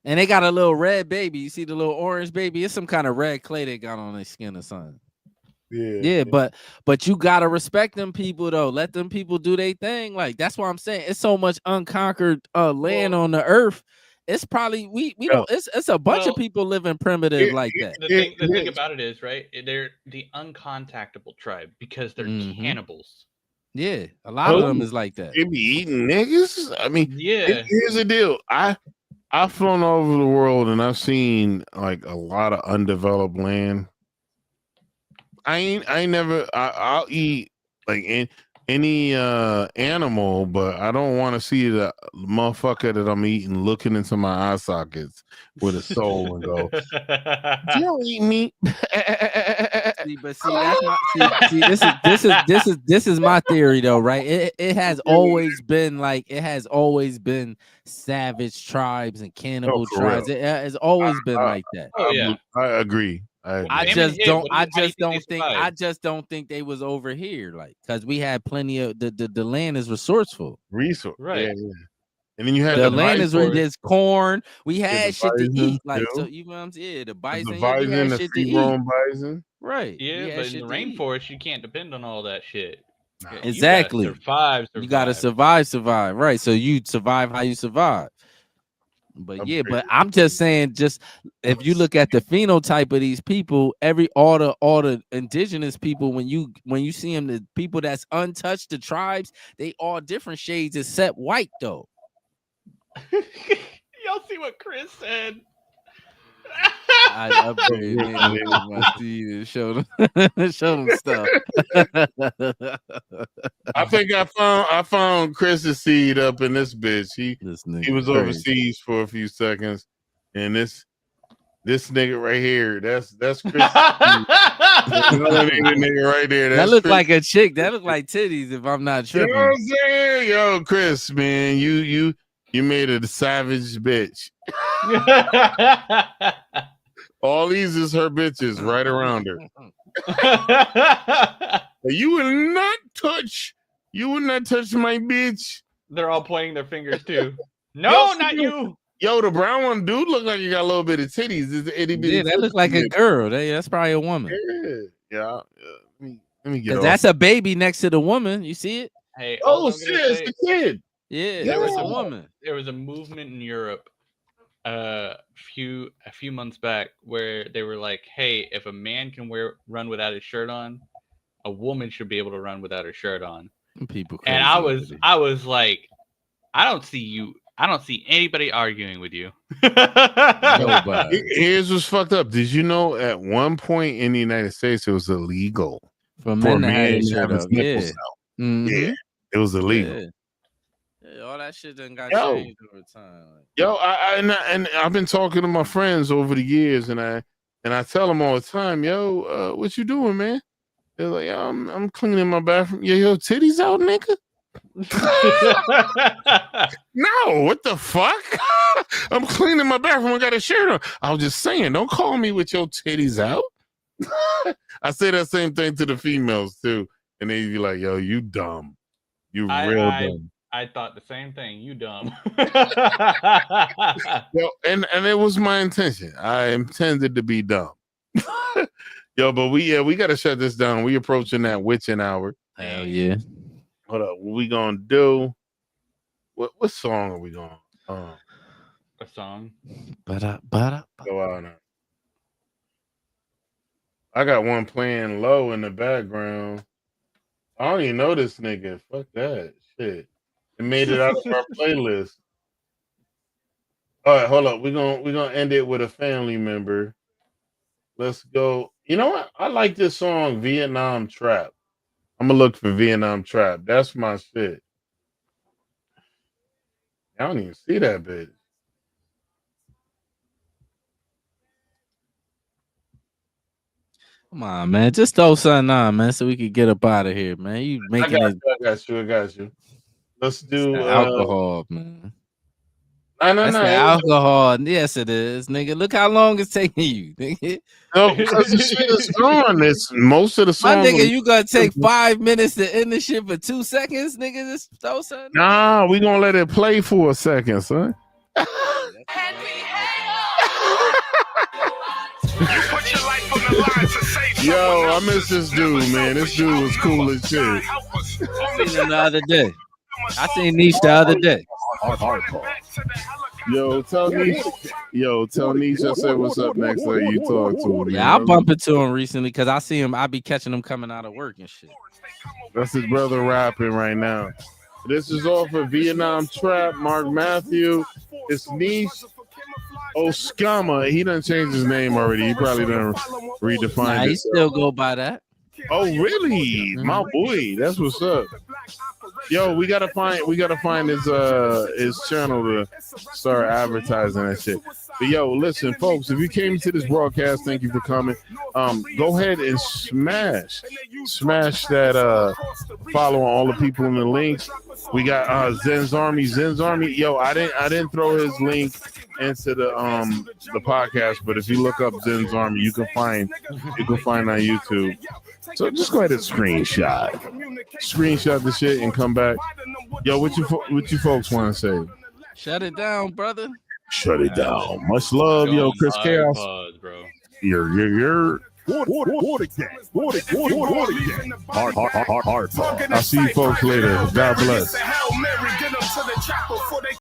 And they got a little red baby. You see the little orange baby? It's some kind of red clay they got on their skin or something. Yeah, but you gotta respect them people though. Let them people do their thing. Like that's what I'm saying. It's so much unconquered land on the earth. It's probably we don't. It's a bunch of people living primitive like that. The thing about it is, right? They're the uncontactable tribe because they're cannibals. Yeah, a lot of them is like that. They be eating niggas. I mean, yeah. Here's the deal. I've flown all over the world and I've seen like a lot of undeveloped land. I'll eat like any animal, but I don't want to see the motherfucker that I'm eating looking into my eye sockets with a soul and go, "You don't eat meat." That's my this is my theory though, right? It has always been savage tribes and cannibal tribes. It has always been like that. I agree. I just don't think they was over here, like, because we had plenty of the land is resourceful. Right. Yeah. And then you had the land is where there's corn. We had shit to eat, like, so you know what I'm saying? The bison, the free-roam bison. Right. Yeah, but in the rainforest, you can't depend on all that shit. Exactly. You gotta survive. You gotta survive. Right. So you survive how you survive. But but I'm just saying, just if you look at the phenotype of these people, all the indigenous people, when you see them, the people that's untouched, the tribes, they all different shades except white though. Y'all see what Chris said? I upgraded my seed and showed them stuff. I think I found Chris's seed up in this bitch. He was overseas for a few seconds, and this nigga right here, that's Chris. Nigga right there. That looked like a chick. That looked like titties. If I'm not tripping. You know what I'm saying? Yo, Chris, man, you made a savage bitch. All these is her bitches right around her. You will not touch my bitch. They're all pointing their fingers too. No, not you. Yo, the brown one dude look like he got a little bit of titties. That looks like a girl. That's probably a woman. Yeah. Let me get off. That's a baby next to the woman. You see it? Hey, shit, it's the kid. Yeah, there was a woman. There was a movement in Europe a few months back where they were like, hey, if a man can run without his shirt on, a woman should be able to run without her shirt on. People crazy. And I was like, I don't see anybody arguing with you. Nobody. Here's what's fucked up. Did you know at one point in the United States it was illegal for men to have his nipples out? Mm-hmm. Yeah, it was illegal. Yeah, all that shit done got changed over time. Yo, and I've been talking to my friends over the years, and I tell them all the time, yo, what you doing, man? They're like, I'm cleaning my bathroom. Yo, titties out, nigga. No, what the fuck? I'm cleaning my bathroom. I got a shirt on. I was just saying, don't call me with your titties out. I say that same thing to the females too, and they be like, yo, you dumb. You real dumb. I thought the same thing. You dumb. Well, and it was my intention. I intended to be dumb. Yo, but we gotta shut this down. We approaching that witching hour. Hell yeah. Hold up. What we gonna do? What song are we going? A song. Go out now. I got one playing low in the background. I don't even know this nigga. Fuck that shit. It made it out of our playlist. All right, hold up. We're gonna end it with a family member. Let's go. You know what? I like this song, Vietnam Trap. I'm gonna look for Vietnam Trap. That's my shit. I don't even see that bitch. Come on, man. Just throw something on, man, so we can get up out of here, man. You making I got you. Let's do alcohol, man. No. Alcohol. Yes, it is, nigga. Look how long it's taking you, nigga. No, because the shit is gone. It's most of the songs. My nigga, you gonna take 5 minutes to end the shit for 2 seconds, nigga? Just throw something. Nah, we gonna let it play for a second, son. Yo, I miss this dude, man. This dude was cool as shit. I seen him the other day. I seen Niche the other day. Yo, tell Niche I said what's up next time you talk to him. Yeah, I bump into him recently because I see him. I be catching him coming out of work and shit. That's his brother rapping right now. This is all for Vietnam Trap, Mark Matthew. It's Niche Oskama. He done changed his name already. He probably done redefined it. He still go by that. Oh, really? My boy. That's what's up. Yo, we gotta find his channel to start advertising that shit. But yo, listen, folks, if you came to this broadcast, thank you for coming. Go ahead and smash that follow on all the people in the links. We got Zen's Army. Yo, I didn't throw his link into the podcast, but if you look up Zen's Army, you can find on YouTube. So just go ahead and screenshot the shit and come back. Yo, what you folks want to say? Shut it down, brother. Shut it down. Much love, yo, Chris Chaos. Bro. You're Water gang. Hard. I'll see you folks later. God bless.